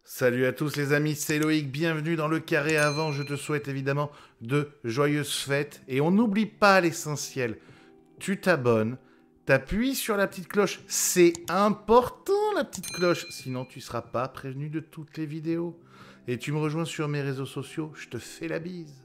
Salut à tous les amis, c'est Loïc, bienvenue dans le carré avant, je te souhaite évidemment de joyeuses fêtes et on n'oublie pas l'essentiel, tu t'abonnes, t'appuies sur la petite cloche, c'est important la petite cloche, sinon tu seras pas prévenu de toutes les vidéos. Et tu me rejoins sur mes réseaux sociaux, je te fais la bise.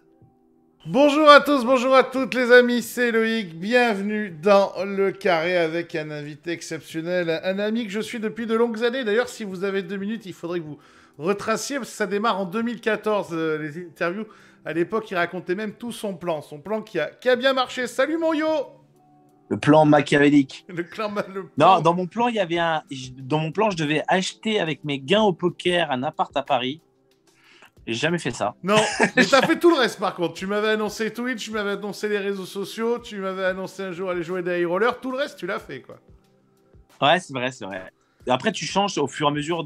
Bonjour à tous, bonjour à toutes les amis, c'est Loïc, bienvenue dans le carré avec un invité exceptionnel, un ami que je suis depuis de longues années. D'ailleurs, si vous avez 2 minutes, il faudrait que vous retraciez, parce que ça démarre en 2014, les interviews. À l'époque, il racontait même tout son plan qui a bien marché. Salut mon yo. Le plan machiavélique. Le clan, le Non, plan. dans mon plan, dans mon plan, je devais acheter avec mes gains au poker un appart à Paris. J'ai jamais fait ça. Non, mais t'as fait tout le reste par contre. Tu m'avais annoncé Twitch, tu m'avais annoncé les réseaux sociaux, tu m'avais annoncé un jour aller jouer des high rollers, tout le reste tu l'as fait quoi. Ouais, c'est vrai, c'est vrai. Après, tu changes au fur et à mesure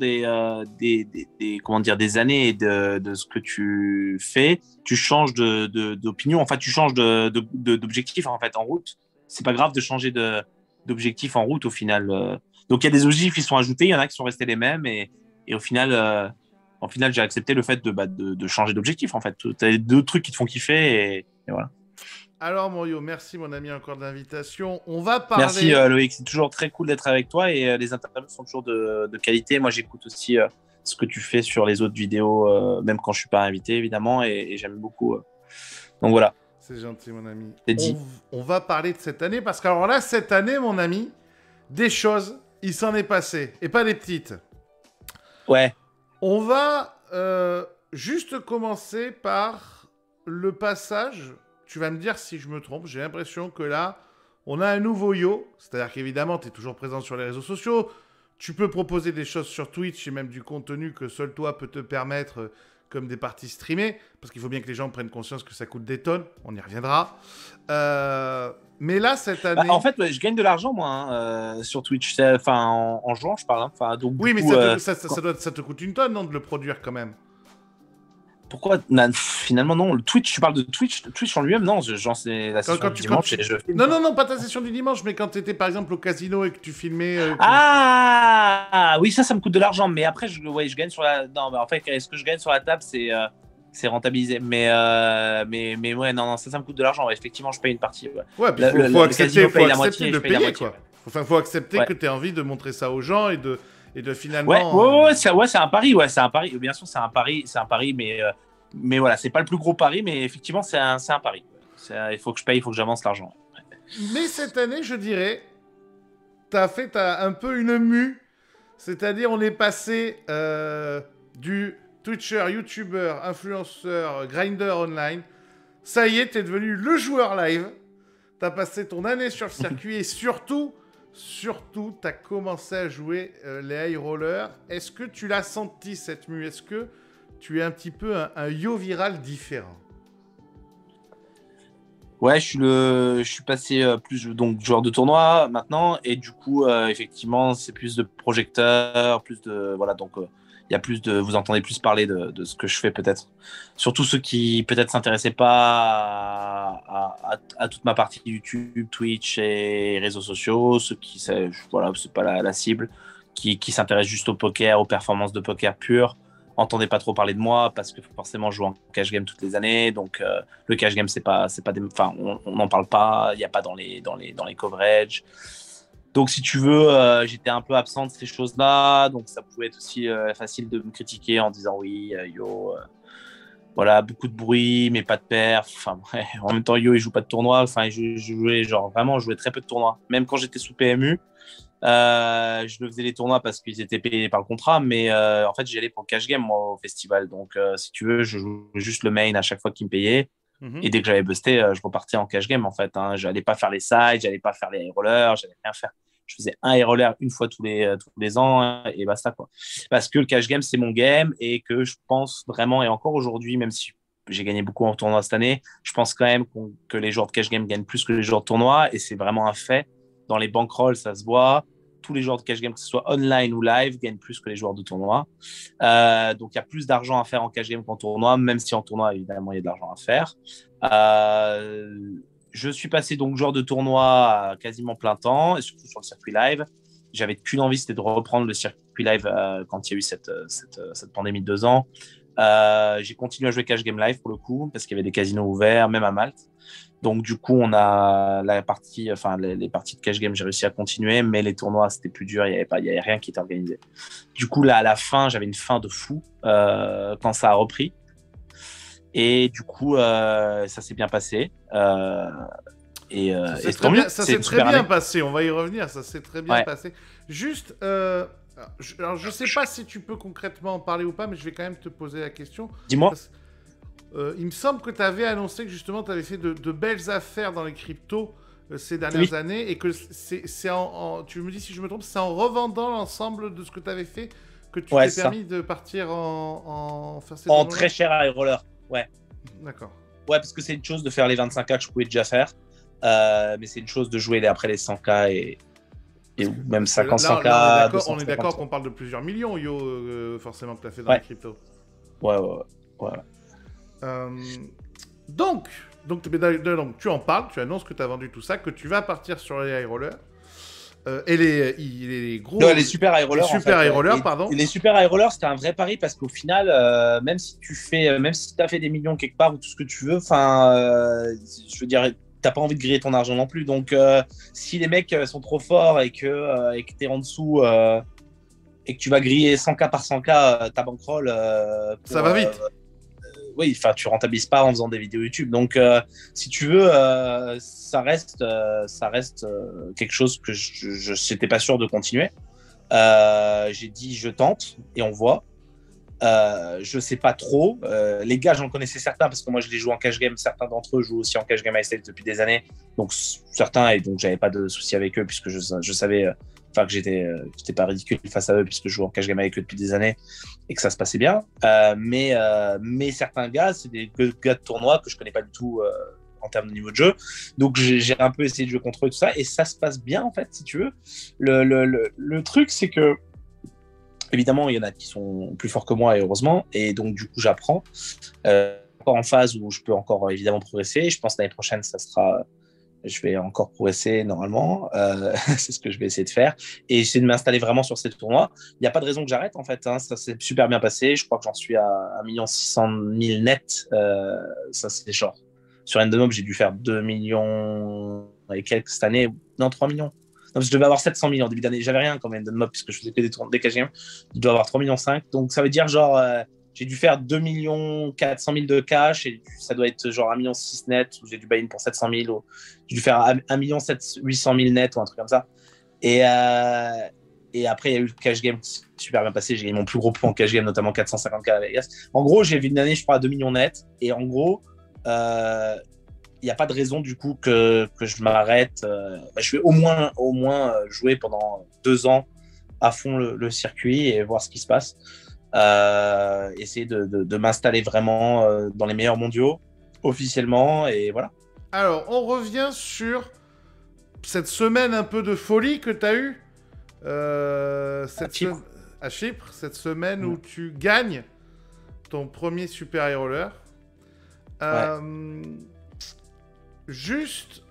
comment dire, des années et de ce que tu fais. Tu changes d'opinion. Enfin, tu changes d'objectif en fait en route. C'est pas grave de changer d'objectif en route au final. Donc, il y a des objectifs qui sont ajoutés, il y en a qui sont restés les mêmes et au final, j'ai accepté le fait de changer d'objectif en fait. Tu as deux trucs qui te font kiffer et voilà. Alors Morio, merci mon ami encore de l'invitation. On va Merci parler. Loïc, c'est toujours très cool d'être avec toi et les interviews sont toujours de qualité. Moi, j'écoute aussi ce que tu fais sur les autres vidéos, même quand je suis pas invité évidemment, et j'aime beaucoup. Donc voilà, C'est gentil mon ami. c'est On, dit. on va parler de cette année parce qu'alors là, cette année mon ami, des choses, il s'en est passé. Et pas des petites. Ouais, On va juste commencer par le passage. Tu vas me dire si je me trompe. J'ai l'impression que là, on a un nouveau yo. C'est-à-dire qu'évidemment, tu es toujours présent sur les réseaux sociaux. Tu peux proposer des choses sur Twitch et même du contenu que seul toi peut te permettre, comme des parties streamées. Parce qu'il faut bien que les gens prennent conscience que ça coûte des tonnes. On y reviendra. Mais là, cette bah, en année. fait, ouais, je gagne de l'argent moi sur Twitch, enfin en jouant, je parle. Hein. Enfin, donc du Oui, mais coup, ça te coûte une tonne, non, de le produire quand même. pourquoi finalement non, le Twitch, tu parles de Twitch en lui-même, non, j'en sais la Quand, session quand du tu, quand dimanche tu... et je filme Non, quoi. non, non, pas ta session du dimanche, mais quand tu étais par exemple au casino et que tu filmais. Ah oui, ça me coûte de l'argent, mais après, ouais, je gagne sur la. Non, mais en fait, ce que je gagne sur la table, c'est rentabilisé. Mais ouais, non, non, ça me coûte de l'argent. Ouais. Effectivement, je paye une partie. Ouais. Ouais, puis faut Le accepter, casino paye la moitié et de je paye la payer, moitié. quoi. Enfin, faut accepter Ouais, que tu as envie de montrer ça aux gens et de ouais, finalement. ouais, ouais, c'est un pari. Ouais, c'est un pari. Bien sûr, c'est un pari, mais voilà, c'est pas le plus gros pari, mais effectivement, c'est un pari. Il faut que je paye, il faut que j'avance l'argent. Mais cette année, je dirais, t'as un peu une mue. C'est-à-dire, on est passé du Twitcher, YouTuber, influenceur, grinder online. Ça y est, t'es devenu le joueur live. T'as passé ton année sur le circuit et surtout, t'as commencé à jouer les high rollers. Est-ce que tu l'as senti cette mue? Est-ce que tu es un petit peu un yo viral différent? Ouais, je suis passé plus donc joueur de tournoi maintenant et du coup effectivement c'est plus de projecteurs, plus de voilà donc il y a plus de vous entendez plus parler de ce que je fais peut-être. Surtout ceux qui peut-être s'intéressaient pas à toute ma partie YouTube, Twitch et réseaux sociaux, ceux qui voilà c'est pas la cible, qui s'intéressent juste au poker, aux performances de poker pures, entendaient pas trop parler de moi parce que forcément je joue en cash game toutes les années donc le cash game c'est pas des, enfin on n'en parle pas, il y a pas dans les coverages. Donc si tu veux, j'étais un peu absent de ces choses-là, donc ça pouvait être aussi facile de me critiquer en disant oui, yo, voilà, beaucoup de bruit, mais pas de perf. Enfin, ouais. En même temps, yo, il joue pas de tournoi. Enfin, je jouais genre vraiment, je jouais très peu de tournois. Même quand j'étais sous PMU, je le faisais les tournois parce qu'ils étaient payés par le contrat, mais en fait, j'y allais pour le cash game moi au festival. Donc, si tu veux, je jouais juste le main à chaque fois qu'ils me payaient. Mhm. Et dès que j'avais busté, je repartais en cash game en fait. Hein. J'allais pas faire les sides, j'allais pas faire les high rollers, j'allais rien faire. Je faisais un high roller une fois tous les ans et basta quoi. Parce que le cash game c'est mon game et que je pense vraiment et encore aujourd'hui, même si j'ai gagné beaucoup en tournoi cette année, je pense quand même que les joueurs de cash game gagnent plus que les joueurs de tournoi et c'est vraiment un fait. Dans les bankrolls, ça se voit. Tous les joueurs de cash game, que ce soit online ou live, gagnent plus que les joueurs de tournoi. Donc, il y a plus d'argent à faire en cash game qu'en tournoi, même si en tournoi, évidemment, il y a de l'argent à faire. Je suis passé donc joueur de tournoi à quasiment plein temps, et surtout sur le circuit live. j'avais qu'une envie, c'était de reprendre le circuit live quand il y a eu cette pandémie de 2 ans. J'ai continué à jouer Cash Game Live pour le coup, parce qu'il y avait des casinos ouverts, même à Malte. Donc, du coup, on a la partie, enfin, les parties de Cash Game, j'ai réussi à continuer, mais les tournois, c'était plus dur, il y avait rien qui était organisé. Du coup, là, à la fin, j'avais une faim de fou quand ça a repris. Et du coup, ça s'est bien passé. Ça s'est très bien passé, on va y revenir, ça s'est très bien passé. Juste, alors je sais pas si tu peux concrètement en parler ou pas, mais je vais quand même te poser la question. Dis-moi. Il me semble que tu avais annoncé que justement tu avais fait de belles affaires dans les cryptos ces dernières années, et que tu me dis si je me trompe, c'est en revendant l'ensemble de ce que tu avais fait que tu t'es permis de partir en faire ces en très cher high roller. Ouais. D'accord. Ouais, parce que c'est une chose de faire les 25K que je pouvais déjà faire, mais c'est une chose de jouer après les 100K et même 50-100K. Là, on est d'accord qu'on parle de plusieurs millions, forcément, que tu as fait dans les cryptos. Ouais. Donc, tu en parles, tu annonces que tu as vendu tout ça, que tu vas partir sur les high rollers. Et les gros. Non, les super high rollers. Les super high rollers, pardon. Les super high rollers, c'était un vrai pari parce qu'au final, même si tu as fait des millions quelque part ou tout ce que tu veux, je veux dire, t'as pas envie de griller ton argent non plus. Donc, si les mecs sont trop forts et que t'es en dessous et que tu vas griller 100K par 100K, ta bankroll. Ça va vite. Oui, enfin, tu rentabilises pas en faisant des vidéos YouTube. Donc, si tu veux, ça reste quelque chose que je n'étais pas sûr de continuer. J'ai dit, je tente et on voit. Je sais pas trop. Les gars, j'en connaissais certains parce que moi, je les joue en cash game. Certains d'entre eux jouent aussi en cash game high stakes depuis des années. Donc, certains, et donc, j'avais pas de souci avec eux puisque je savais que j'étais pas ridicule face à eux puisque je joue en cash game avec eux depuis des années et que ça se passait bien. Mais certains gars, c'est des gars de tournoi que je connais pas du tout en termes de niveau de jeu. Donc, j'ai un peu essayé de jouer contre eux et tout ça. Et ça se passe bien, en fait, si tu veux. Le truc, c'est que évidemment, il y en a qui sont plus forts que moi, et heureusement. Et donc, du coup, j'apprends. Encore en phase où je peux encore évidemment progresser. Je pense que l'année prochaine, je vais encore progresser normalement. C'est ce que je vais essayer de faire. Et essayer de m'installer vraiment sur ces tournois. Il n'y a pas de raison que j'arrête, en fait. Hein. Ça s'est super bien passé. Je crois que j'en suis à 1 600 000 net. Ça, c'est genre. Sur Endemob, j'ai dû faire 2 millions et quelques cette année. Non, 3 millions. Non, je devais avoir 700 000 en début d'année. J'avais rien quand même de mob puisque je faisais que des cash games. Je dois avoir 3,5 millions. Donc ça veut dire genre, j'ai dû faire 2 400 000 de cash et ça doit être genre 1,6 million net où j'ai dû buy-in pour 700 000. Ou j'ai dû faire 1 800 000 net ou un truc comme ça. Et après, il y a eu le cash game qui s'est super bien passé. J'ai gagné mon plus gros point en cash game, notamment 450K à Vegas. En gros, j'ai vu une année, je crois, à 2 millions net. Et en gros, il n'y a pas de raison du coup que je m'arrête. Je vais au moins jouer pendant 2 ans à fond le circuit et voir ce qui se passe. Essayer de m'installer vraiment dans les meilleurs mondiaux officiellement et voilà. Alors, on revient sur cette semaine un peu de folie que tu as eue à Chypre, cette semaine où tu gagnes ton premier Super High Roller. Juste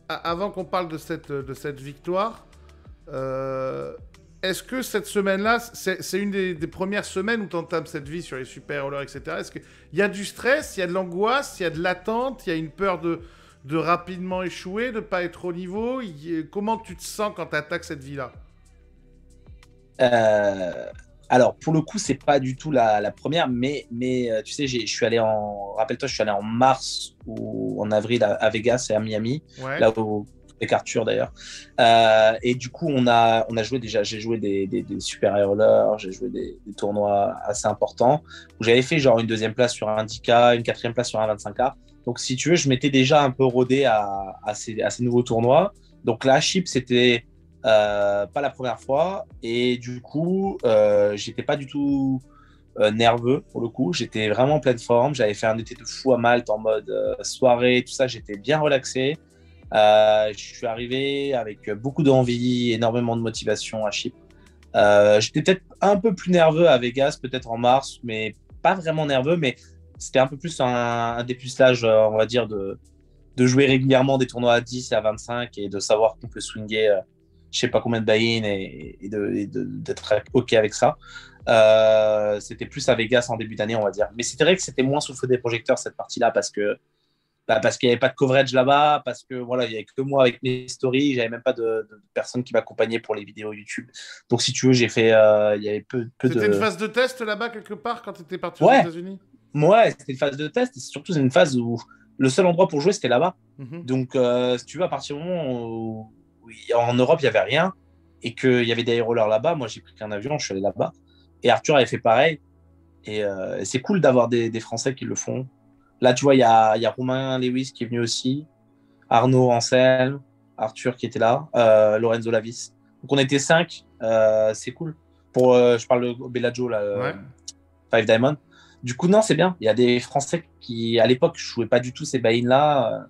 avant qu'on parle de cette victoire, est-ce que cette semaine-là, c'est une des premières semaines où tu entames cette vie sur les super rollers, etc. Est-ce qu'il y a du stress, il y a de l'angoisse, il y a de l'attente, il y a une peur de rapidement échouer, de ne pas être au niveau? Comment tu te sens quand tu attaques cette vie-là? Alors, pour le coup, c'est pas du tout la première, mais tu sais, rappelle-toi, je suis allé en mars ou en avril à Vegas et à Miami, là où Arthur d'ailleurs. Et du coup, on a joué déjà, j'ai joué des super high rollers, j'ai joué des tournois assez importants où j'avais fait genre une 2e place sur un 10K, une 4e place sur un 25K. Donc, si tu veux, je m'étais déjà un peu rodé à ces nouveaux tournois. Donc là, Chypre, c'était pas la première fois et du coup j'étais pas du tout nerveux pour le coup, j'étais vraiment en pleine forme, j'avais fait un été de fou à Malte en mode soirée, tout ça, j'étais bien relaxé. Je suis arrivé avec beaucoup d'envie, énormément de motivation à Chypre. J'étais peut-être un peu plus nerveux à Vegas, peut-être en mars, mais pas vraiment nerveux, mais c'était un peu plus un dépucelage, on va dire, de jouer régulièrement des tournois à 10 et à 25 et de savoir qu'on peut swinger je sais pas combien de buy-in d'être OK avec ça. C'était plus à Vegas en début d'année, on va dire. Mais c'est vrai que c'était moins sous le feu des projecteurs cette partie-là parce qu'il n'y avait pas de coverage là-bas, parce que voilà, il n'y avait que moi avec mes stories, j'avais même pas de personne qui m'accompagnait pour les vidéos YouTube. Donc si tu veux, j'ai fait, il y avait peu C'était une de. phase de test là-bas quelque part quand tu étais parti aux Ouais, États-Unis? ouais, c'était une phase de test, et surtout c'est une phase où le seul endroit pour jouer c'était là-bas. Mhm. Donc si tu veux, à partir du moment où en Europe il y avait rien et qu'il y avait des rollers là-bas, moi j'ai pris qu'un avion, je suis allé là-bas. Et Arthur avait fait pareil. Et c'est cool d'avoir des Français qui le font. Là, tu vois, il y a Romain Lewis qui est venu aussi, Arnaud Anselme, Arthur qui était là, Lorenzo Lavis. Donc on était 5, c'est cool. Je parle de Bellagio, là, Ouais. Five Diamond. Du coup, non, c'est bien. Il y a des Français qui, à l'époque, ne jouaient pas du tout ces buy-in-là,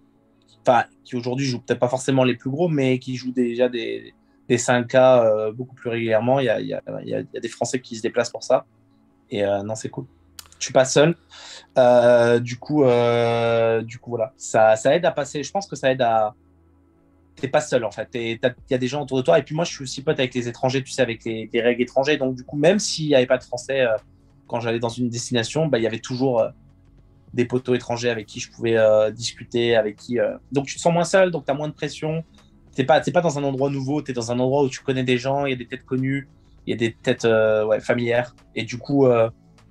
qui aujourd'hui jouent peut-être pas forcément les plus gros, mais qui jouent déjà des 5K beaucoup plus régulièrement. Il y a des Français qui se déplacent pour ça. Et non, c'est cool. Je suis pas seul. Du coup, voilà. Ça aide à passer. Je pense que ça aide à. T'es pas seul en fait. Il y a des gens autour de toi. Et puis moi, je suis aussi pote avec les étrangers, tu sais, avec les règles étrangers. Donc du coup, même s'il n'y avait pas de français quand j'allais dans une destination, bah, il y avait toujours des potos étrangers avec qui je pouvais discuter, avec qui. Donc tu te sens moins seul, donc tu as moins de pression. T'es pas dans un endroit nouveau, tu es dans un endroit où tu connais des gens, il y a des têtes connues, il y a des têtes ouais, familières. Et du coup,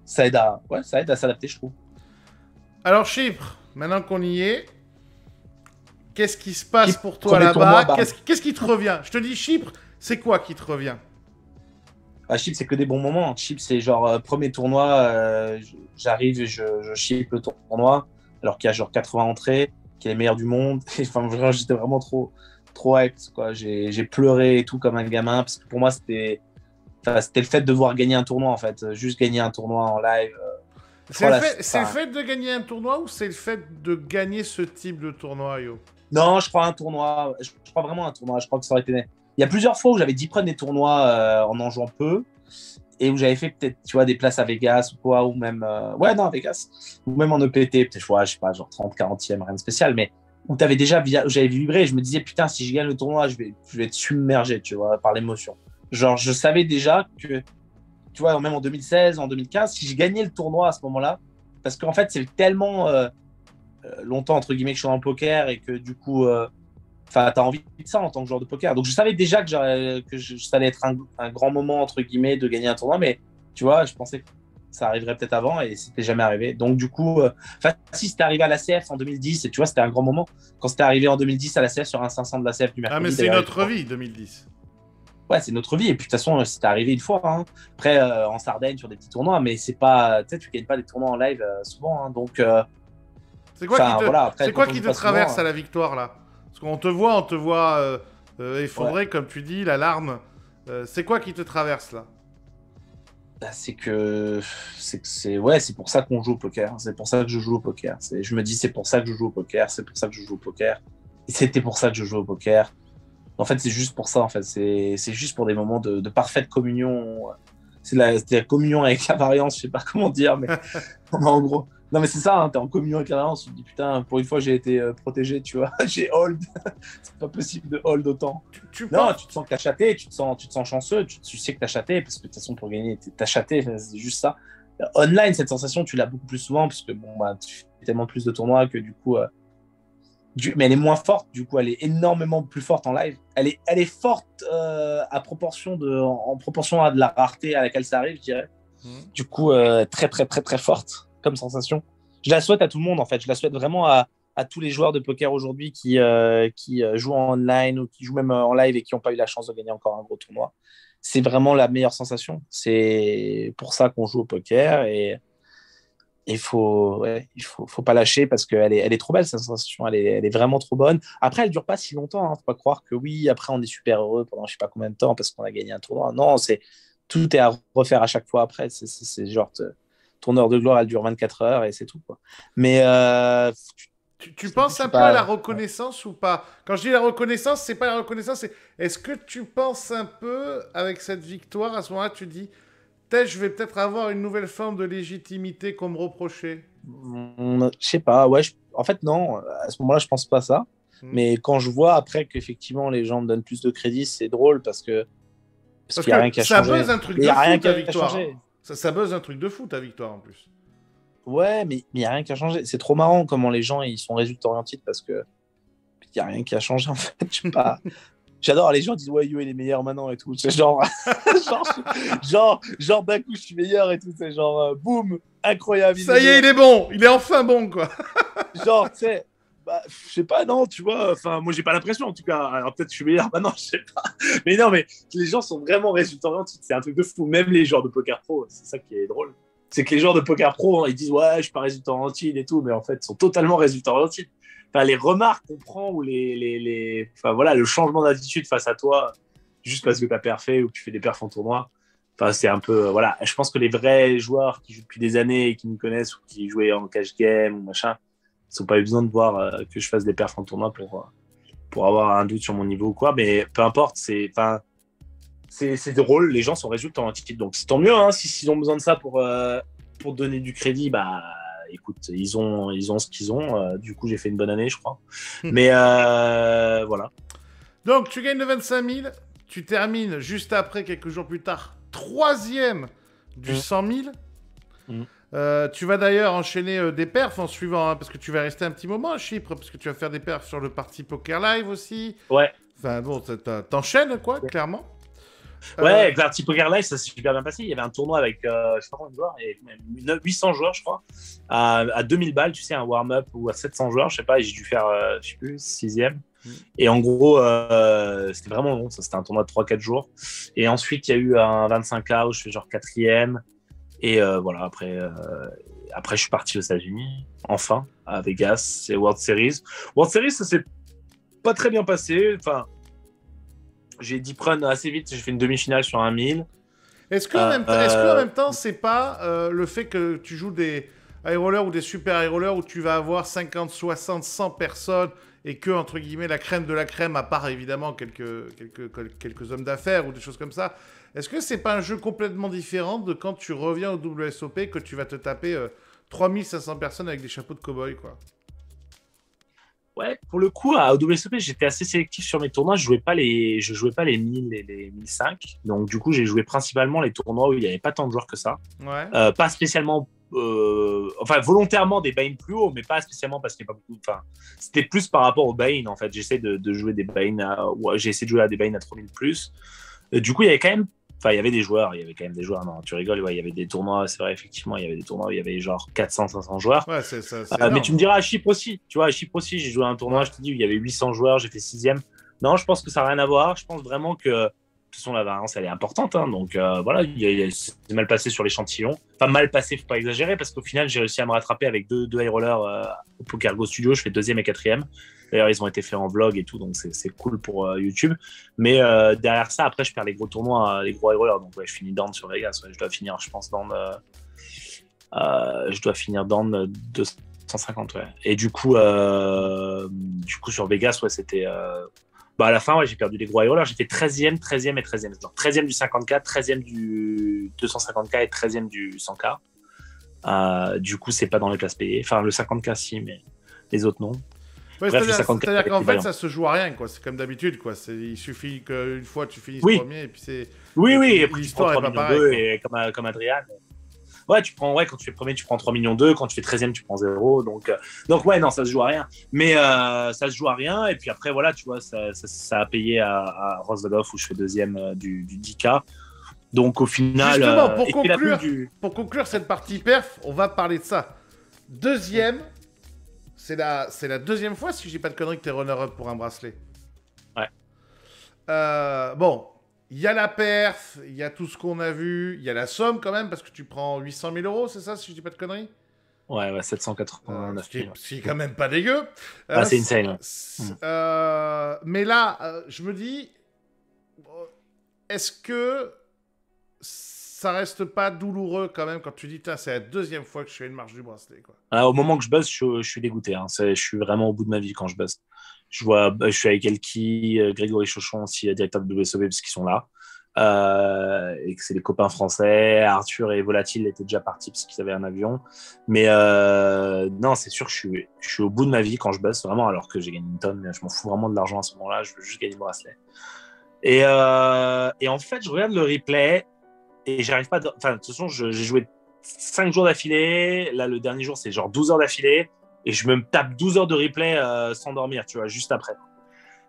ça aide à s'adapter, je trouve. Alors Chypre, maintenant qu'on y est, qu'est-ce qui se passe Chypre, pour toi premier tournoi, là-bas? bam. Qu'est-ce qui te revient? Je te dis Chypre, c'est quoi qui te revient? À Chypre, c'est que des bons moments. Chypre, c'est genre premier tournoi, j'arrive et je chip le tournoi, alors qu'il y a genre 80 entrées, qui est les meilleurs du monde. Et, enfin, vraiment, j'étais vraiment trop, trop hyped, quoi. J'ai pleuré et tout comme un gamin, parce que pour moi, c'était le fait de devoir gagner un tournoi, en fait. Juste gagner un tournoi en live. Voilà, C'est le fait de gagner un tournoi ou c'est le fait de gagner ce type de tournoi, yo? non, je crois un tournoi. Je crois vraiment un tournoi. Je crois que ça aurait été. Il y a plusieurs fois où j'avais dit prendre des tournois en jouant peu et où j'avais fait peut-être, tu vois, des places à Vegas ou quoi, ou même. Ouais, non, à Vegas. Ou même en EPT, peut-être, ouais, je sais pas, genre 30, 40e, rien de spécial, mais où t'avais déjà. J'avais vibré et je me disais, putain, si je gagne le tournoi, je vais être submergé, tu vois, par l'émotion. Genre, je savais déjà que, tu vois, même en 2016, en 2015, si je gagnais le tournoi à ce moment-là, parce qu'en fait, c'est tellement. Longtemps entre guillemets que je suis dans le poker et que du coup t'as envie de ça en tant que joueur de poker, donc je savais déjà ça allait être un grand moment entre guillemets de gagner un tournoi, mais tu vois, je pensais que ça arriverait peut-être avant et c'était jamais arrivé. Donc du coup si c'était arrivé à la CF en 2010, et tu vois, c'était un grand moment quand c'était arrivé en 2010 à la CF sur un 500 de la CF du Ah mais mercredi c'est d'ailleurs. notre vie, 2010. Ouais, c'est notre vie. Et puis de toute façon, c'était arrivé une fois, hein. Après en Sardaigne sur des petits tournois, mais c'est pas, tu sais, tu gagnes pas des tournois en live souvent, hein. Donc enfin voilà, après C'est quoi quand on qui joue te pas traverse souvent, à la victoire là? Parce on te voit ouais. effondré comme tu dis, la larme. C'est quoi qui te traverse là? Bah, c'est pour ça qu'on joue au poker. C'est pour ça que je joue au poker. Je me dis, c'est pour ça que je joue au poker. C'est pour ça que je joue au poker. Et c'était pour ça que je joue au poker. En fait, c'est juste pour ça. En fait, c'est juste pour des moments de parfaite communion. C'est la communion avec la variance. Je sais pas comment dire, mais en gros. Non, mais c'est ça. Hein, t'es en communion avec la variance. Tu te dis, putain, pour une fois, j'ai été protégé. Tu vois, j'ai hold. C'est pas possible de hold autant. Tu Non, penses... tu te sens que t'as chaté, tu te sens chanceux, tu sais que t'as chaté, parce que de toute façon, pour gagner, t'as chaté, c'est juste ça. Online, cette sensation, tu l'as beaucoup plus souvent, parce que bon, bah, tu fais tellement plus de tournois que du coup. Mais elle est moins forte, du coup, elle est énormément plus forte en live. Elle est forte en proportion à de la rareté à laquelle ça arrive, je dirais. Du coup, très, très, très, très forte comme sensation. Je la souhaite à tout le monde, en fait. Je la souhaite vraiment à tous les joueurs de poker aujourd'hui qui jouent en online ou qui jouent même en live et qui n'ont pas eu la chance de gagner encore un gros tournoi. C'est vraiment la meilleure sensation. C'est pour ça qu'on joue au poker et il faut pas lâcher parce qu'elle est trop belle, cette sensation. Elle est vraiment trop bonne. Après, elle dure pas si longtemps. Hein. Faut pas croire que oui, après, on est super heureux pendant je sais pas combien de temps parce qu'on a gagné un tournoi. Non, tout est à refaire à chaque fois après. C'est genre, ton heure de gloire, elle dure 24 heures et c'est tout, quoi. Mais Tu je penses suis un peu à la pas. reconnaissance ou pas? Quand je dis la reconnaissance, c'est pas la reconnaissance, c'est est-ce que tu penses un peu avec cette victoire, à ce moment-là, tu dis, peut-être je vais peut-être avoir une nouvelle forme de légitimité qu'on me reprochait. Je sais pas. Ouais, en fait, non. À ce moment-là, je pense pas ça. Mais quand je vois après qu'effectivement les gens me donnent plus de crédit, c'est drôle parce qu'il n'y a rien qui a changé. Ça buzz un truc de fou ta victoire. Hein. Ça buzz un truc de fou ta victoire en plus. Ouais, mais il n'y a rien qui a changé. C'est trop marrant comment les gens ils sont résultats orientés parce que il n'y a rien qui a changé en fait. Je sais pas. J'adore, les gens disent ouais, Yo il est meilleur maintenant et tout. C'est genre, genre d'un coup je suis meilleur et tout. C'est genre, boum, incroyable. Ça y est, il est bon, il est enfin bon quoi. Genre, tu sais, bah, je sais pas, non, tu vois. Enfin, moi j'ai pas l'impression en tout cas. Alors peut-être que je suis meilleur maintenant, je sais pas. Mais non, mais les gens sont vraiment résultats orientés. C'est un truc de fou. Même les joueurs de poker pro, c'est ça qui est drôle. C'est que les joueurs de poker pro, ils disent ouais, je suis pas résultat orienté et tout, mais en fait, ils sont totalement résultats orientés. Enfin, les remarques qu'on prend ou enfin, voilà, le changement d'attitude face à toi, juste parce que tu as perfait ou que tu fais des perfs en tournoi, enfin, c'est un peu. Voilà, je pense que les vrais joueurs qui jouent depuis des années et qui me connaissent ou qui jouaient en cash game ou machin, ils n'ont pas eu besoin de voir que je fasse des perfs en tournoi pour avoir un doute sur mon niveau ou quoi. Mais peu importe, c'est drôle, les gens sont résultats en titre. Donc c'est tant mieux, hein, s'ils ont besoin de ça pour donner du crédit, bah. Écoute, ils ont ce qu'ils ont. Du coup, j'ai fait une bonne année, je crois. Mais voilà. Donc, tu gagnes le 25 000. Tu termines juste après, quelques jours plus tard, 3e du 100 000. Tu vas d'ailleurs enchaîner des perfs en suivant, hein, parce que tu vas rester un petit moment à Chypre, parce que tu vas faire des perfs sur le parti Poker Live aussi. Ouais. Enfin bon, t'enchaînes quoi, clairement. Ouais, avec Party Poker Live, ça s'est super bien passé. Il y avait un tournoi avec, je sais pas combien de joueurs, et 800 joueurs, je crois, à 2000 balles, tu sais, un warm-up, ou à 700 joueurs, je sais pas, et j'ai dû faire, je sais plus, 6e. Et en gros, c'était vraiment long, ça, c'était un tournoi de 3-4 jours. Et ensuite, il y a eu un 25K où je fais genre 4e. Et voilà, après, je suis parti aux États-Unis, enfin, à Vegas, c'est World Series. World Series, ça s'est pas très bien passé. Enfin, j'ai 10 runs assez vite, j'ai fait une demi-finale sur un 1000. Est-ce qu'en même temps, c'est pas le fait que tu joues des high rollers ou des super high rollers où tu vas avoir 50, 60, 100 personnes et que, entre guillemets, la crème de la crème, à part évidemment quelques hommes d'affaires ou des choses comme ça, est-ce que c'est pas un jeu complètement différent de quand tu reviens au WSOP que tu vas te taper 3500 personnes avec des chapeaux de cow-boy, quoi? Ouais, pour le coup, au WSOP, j'étais assez sélectif sur mes tournois. Je jouais pas les 1000 et les 1005. Donc, du coup, j'ai joué principalement les tournois où il n'y avait pas tant de joueurs que ça. Ouais. Pas spécialement, enfin, volontairement des buy-in plus hauts, mais pas spécialement parce qu'il n'y a pas beaucoup. Enfin, c'était plus par rapport aux buy-in, en fait. J'essaie de jouer des buy-in j'ai essayé de jouer à des buy-in à 3000 plus. Du coup, il y avait quand même. Enfin, il y avait quand même des joueurs. Non, tu rigoles, ouais, il y avait des tournois, c'est vrai, effectivement, il y avait des tournois où il y avait genre 400, 500 joueurs. Ouais, c'est ça. Mais tu me diras à Chypre aussi. Tu vois, à Chypre aussi, j'ai joué à un tournoi, je te dis, où il y avait 800 joueurs, j'ai fait 6e. Non, je pense que ça n'a rien à voir. Je pense vraiment que, de toute façon, la variance, elle est importante. Hein, donc, voilà, c'est mal passé sur l'échantillon. Enfin, mal passé, faut pas exagérer, parce qu'au final, j'ai réussi à me rattraper avec deux high rollers au Poker Go Studio. Je fais 2e et 4e. D'ailleurs, ils ont été faits en vlog et tout, donc c'est cool pour YouTube. Mais derrière ça, après, je perds les gros tournois, les gros high rollers. Donc, ouais, je finis down sur Vegas. Ouais, je dois finir, je pense, down 250. Ouais. Et du coup, sur Vegas, ouais, c'était. À la fin, ouais, j'ai perdu les gros high rollers. J'ai fait 13e, 13e et 13e. Donc, 13e du 50K, 13e du 250K et 13e du 100K. Du coup, c'est pas dans les places payées. Enfin, le 50K, si, mais les autres, non. Ouais, c'est-à-dire qu'en fait, ça se joue à rien, quoi. C'est comme d'habitude, quoi. Il suffit qu'une fois tu finisses premier et puis c'est. Oui, et puis l'histoire tu est prends pas 3 millions pareille. et comme Adrien. Ouais, quand tu fais premier, tu prends 3 millions 2. Quand tu fais 13e, tu prends 0. Donc ouais, non, ça se joue à rien. Mais ça se joue à rien. Et puis après, voilà, tu vois, ça a payé à Rosvadov où je fais 2e du 10K. Donc au final. Justement, pour conclure cette partie perf, on va parler de ça. 2e. C'est la 2e fois, si je dis pas de conneries, que t'es runner-up pour un bracelet. Ouais. Bon, il y a la perf, il y a tout ce qu'on a vu, il y a la somme quand même, parce que tu prends 800 000 euros, c'est ça, si je dis pas de conneries? Ouais, 789 000. Ce qui est quand même pas dégueu. C'est insane. Mais là, je me dis, est-ce que ça reste pas douloureux quand même quand tu dis, c'est la 2e fois que je fais une marche du bracelet, quoi. Alors, au moment que je buzz, je suis dégoûté. Hein. Je suis vraiment au bout de ma vie quand je buzz. Je suis avec Elki, Grégory Chauchon aussi, directeur de WSOP, parce qu'ils sont là. et que c'est des copains français. Arthur et Volatile étaient déjà partis parce qu'ils avaient un avion. Mais non, c'est sûr que je suis au bout de ma vie quand je bosse, vraiment, alors que j'ai gagné une tonne. Je m'en fous vraiment de l'argent à ce moment-là. Je veux juste gagner le bracelet. Et en fait, je regarde le replay et j'arrive pas. Enfin, de toute façon, j'ai joué 5 jours d'affilée. Là, le dernier jour, c'est genre 12 heures d'affilée. Et je me tape 12 heures de replay sans dormir, tu vois, juste après.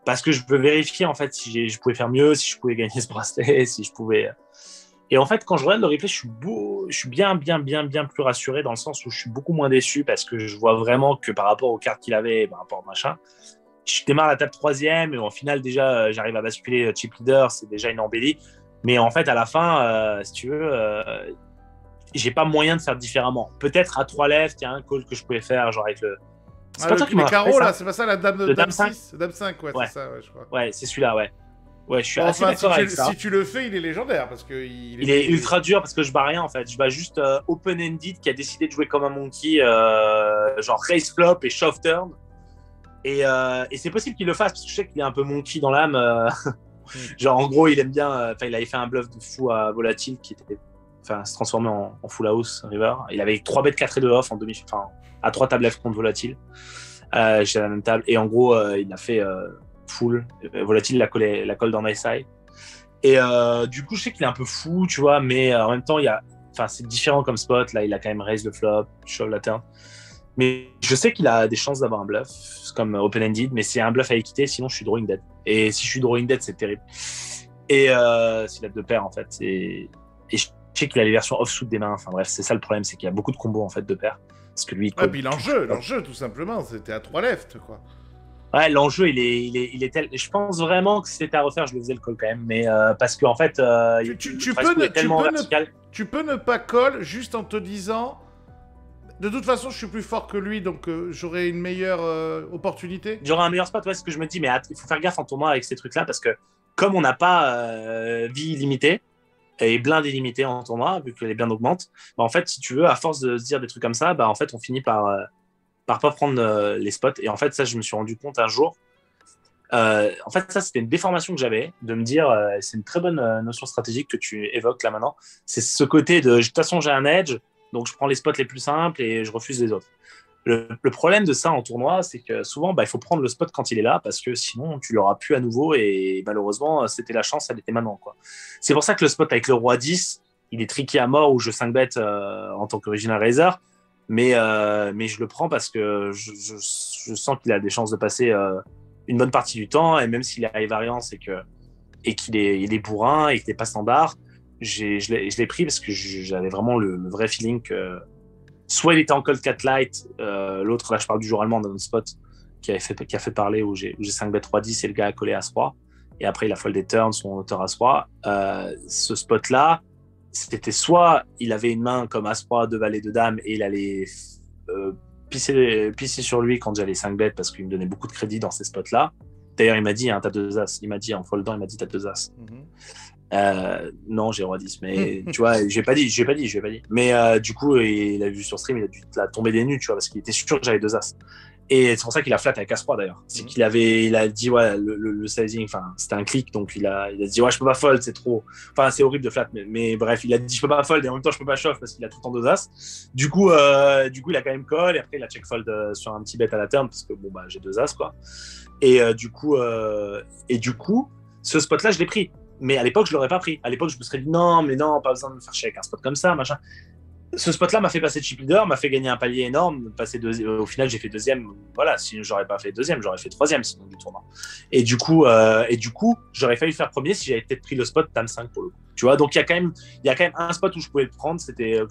Parce que je veux vérifier, en fait, si je pouvais faire mieux, si je pouvais gagner ce bracelet, si je pouvais. Et en fait, quand je regarde le replay, je suis bien plus rassuré dans le sens où je suis beaucoup moins déçu parce que je vois vraiment que par rapport aux cartes qu'il avait, par rapport au machin, je démarre la table troisième et au final, déjà, j'arrive à basculer chip leader, c'est déjà une embellie. Mais en fait, à la fin, si tu veux, j'ai pas moyen de faire différemment. Peut-être à 3 left, il y a un call que je pouvais faire, genre avec le. C'est pas toi qui m'as fait ça. Là, c'est pas ça, la dame, dame 6 Dame 5, ouais, ouais. c'est ça, ouais, je crois. Ouais, c'est celui-là, ouais. Ouais, je suis assez enfin, d'accord avec ça. Si tu le fais, il est légendaire parce que il est ultra dur parce que je bats rien en fait. Je bats juste open-ended qui a décidé de jouer comme un monkey, genre raise flop et shove turn. Et c'est possible qu'il le fasse parce que je sais qu'il est un peu monkey dans l'âme. Genre en gros, il aime bien. Il avait fait un bluff de fou à Volatile qui était. Se transformer en full house river. Il avait 3 bêtes 4 et 2 off en demi. À 3 tables F contre Volatile. J'étais à la même table. Et en gros, il a fait full. Volatile la colle dans my side. Et du coup, je sais qu'il est un peu fou, tu vois, mais en même temps, c'est différent comme spot. Là, il a quand même raise le flop, shove la turn. Mais je sais qu'il a des chances d'avoir un bluff, comme open-ended, mais c'est un bluff à équité, sinon je suis drawing dead. Et si je suis drawing dead, c'est terrible. Et s'il a 2 paires, en fait. Et je sais qu'il a les versions offsuit des mains. Enfin bref, c'est ça le problème, c'est qu'il y a beaucoup de combos, en fait, de paires. Parce que lui, il puis l'enjeu, tout simplement, c'était à 3 left, quoi. Ouais, l'enjeu, il est tel. Je pense vraiment que si c'était à refaire, je le faisais le call quand même. Mais parce qu'en fait, tu peux ne pas call juste en te disant. De toute façon, je suis plus fort que lui, donc j'aurai une meilleure opportunité. J'aurai un meilleur spot, ouais, c'est ce que je me dis. Mais il faut faire gaffe en tournoi avec ces trucs-là parce que comme on n'a pas vie illimitée et blind illimité en tournoi, vu que les blindes augmentent, en fait, si tu veux, à force de se dire des trucs comme ça, en fait, on finit par pas prendre les spots. Et en fait, ça, je me suis rendu compte un jour. En fait, ça, c'était une déformation que j'avais, de me dire, c'est une très bonne notion stratégique que tu évoques là maintenant. C'est ce côté de toute façon, j'ai un edge, donc je prends les spots les plus simples et je refuse les autres. Le problème de ça en tournoi, c'est que souvent, il faut prendre le spot quand il est là, parce que sinon, tu l'auras plus à nouveau, et malheureusement, c'était la chance, elle était maintenant, quoi. C'est pour ça que le spot avec le roi 10, il est tricky à mort, où je 5 bet en tant qu'original raiser, mais je le prends parce que je sens qu'il a des chances de passer une bonne partie du temps, et même s'il a les variances et qu'il est bourrin et qu'il n'est pas standard, je l'ai pris parce que j'avais vraiment le vrai feeling que soit il était en cold 4 light, l'autre, là je parle du jour allemand dans un spot qui a fait parler où j'ai 5 bet 3-10 et le gars a collé As-Roi, et après il a fold des turns, son auteur As-Roi. Ce spot là, c'était soit il avait une main comme As-Roi, 2 valets, 2 dames, et il allait pisser sur lui quand j'allais 5 bet parce qu'il me donnait beaucoup de crédit dans ces spots là. D'ailleurs il m'a dit, hein, t'as 2 As, il m'a dit en foldant, il m'a dit t'as 2 As. Non, j'ai roi 10, mais tu vois, j'ai pas dit. Mais du coup, il a vu sur stream, il a dû tomber des nues, tu vois, parce qu'il était sûr que j'avais 2 As. Et c'est pour ça qu'il a flat avec As-Roi d'ailleurs. C'est qu'il a dit, ouais, le sizing, c'était un clic, donc il a dit, ouais, je peux pas fold, c'est trop. C'est horrible de flat, mais bref, il a dit, je peux pas fold, et en même temps, je peux pas shove parce qu'il a tout le temps 2 As. Du coup, il a quand même call, et après, il a check fold sur un petit bet à la turn, parce que j'ai 2 As, quoi. Et du coup, ce spot-là, je l'ai pris. Mais à l'époque, je l'aurais pas pris. À l'époque, je me serais dit non, pas besoin de me faire chier avec un spot comme ça, machin. Ce spot-là m'a fait passer chip leader, m'a fait gagner un palier énorme. Au final, j'ai fait deuxième. Voilà, si j'aurais pas fait deuxième, j'aurais fait troisième sinon du tournoi. Et du coup, j'aurais failli faire premier si j'avais peut-être pris le spot dame 5 pour le coup. Tu vois, donc il y a quand même un spot où je pouvais le prendre, c'était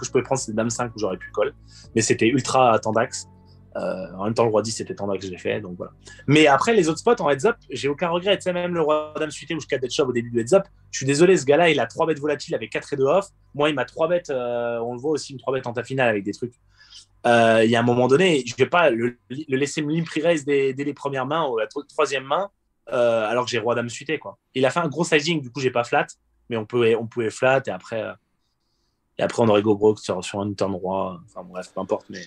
dame 5 où j'aurais pu call, mais c'était ultra tendax. En même temps, le roi 10 c'était tendax que je l'ai fait, donc voilà. Mais après, les autres spots en heads up, j'ai aucun regret. Tu sais, même le roi dame suité où je 4 bet shove au début du heads up, je suis désolé, ce gars-là, il a 3 bêtes volatiles avec 4 et 2 off. Moi, il m'a 3 bêtes, on le voit aussi, une 3 bêtes en ta finale avec des trucs. Il y a un moment donné, je vais pas le laisser me limp raise dès les premières mains ou la troisième main, alors que j'ai roi dame suité, quoi. Il a fait un gros sizing, du coup, j'ai pas flat, mais on pouvait flat, et après on aurait go broke sur un turn roi. Enfin, bref, peu importe, mais.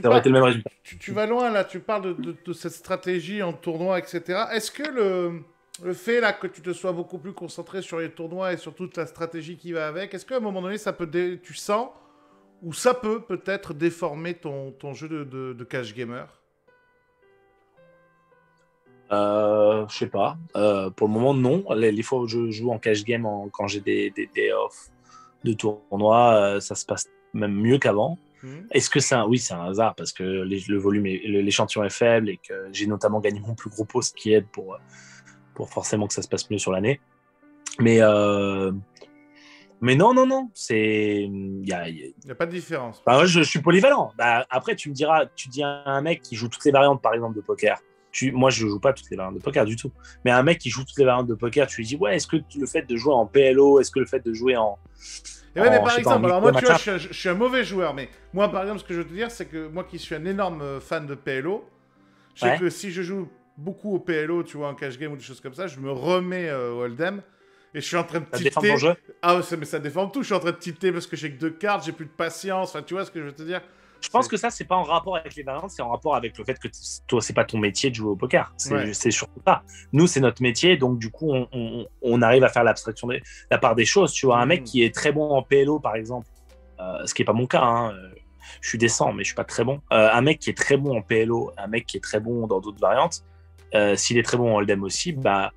Ça aurait été le même résultat. Tu vas loin là, tu parles de cette stratégie en tournoi, etc. Est-ce que le fait là que tu te sois beaucoup plus concentré sur les tournois et sur toute la stratégie qui va avec, est-ce qu'à un moment donné, tu sens, ou ça peut peut-être déformer ton jeu de cash gamer? Je sais pas. Pour le moment, non. Les fois où je joue en cash game, quand j'ai des day off de tournoi, ça se passe même mieux qu'avant. Est-ce que oui, c'est un hasard parce que le volume, l'échantillon est faible et que j'ai notamment gagné mon plus gros pot, ce qui aide pour forcément que ça se passe mieux sur l'année. Mais non, il y a pas de différence. Bah, je suis polyvalent. Bah, après, tu dis à un mec qui joue toutes les variantes, par exemple, de poker. Moi, je joue pas toutes les variantes de poker du tout. Mais un mec qui joue toutes les variantes de poker, tu lui dis, ouais, est-ce que le fait de jouer en PLO, est-ce que le fait de jouer en... Et ouais, mais par exemple, alors moi, tu vois, je suis un mauvais joueur, mais moi, par exemple, ce que je veux te dire, c'est que moi qui suis un énorme fan de PLO, je sais que si je joue beaucoup au PLO, tu vois, en cash game ou des choses comme ça, je me remets au Hold'em et je suis en train de tilter. Ah, mais ça déforme tout. Je suis en train de tilter parce que j'ai que 2 cartes, j'ai plus de patience. Enfin, tu vois ce que je veux te dire? Je pense que ça, c'est pas en rapport avec les variantes, c'est en rapport avec le fait que toi, c'est pas ton métier de jouer au poker. C'est surtout ça. Nous, c'est notre métier, donc du coup, on arrive à faire l'abstraction de la part des choses. Tu vois, un mec qui est très bon en PLO, par exemple, ce qui est pas mon cas, hein, je suis décent, mais je suis pas très bon. Un mec qui est très bon en PLO, un mec qui est très bon dans d'autres variantes, s'il est très bon en Hold'em aussi, bah,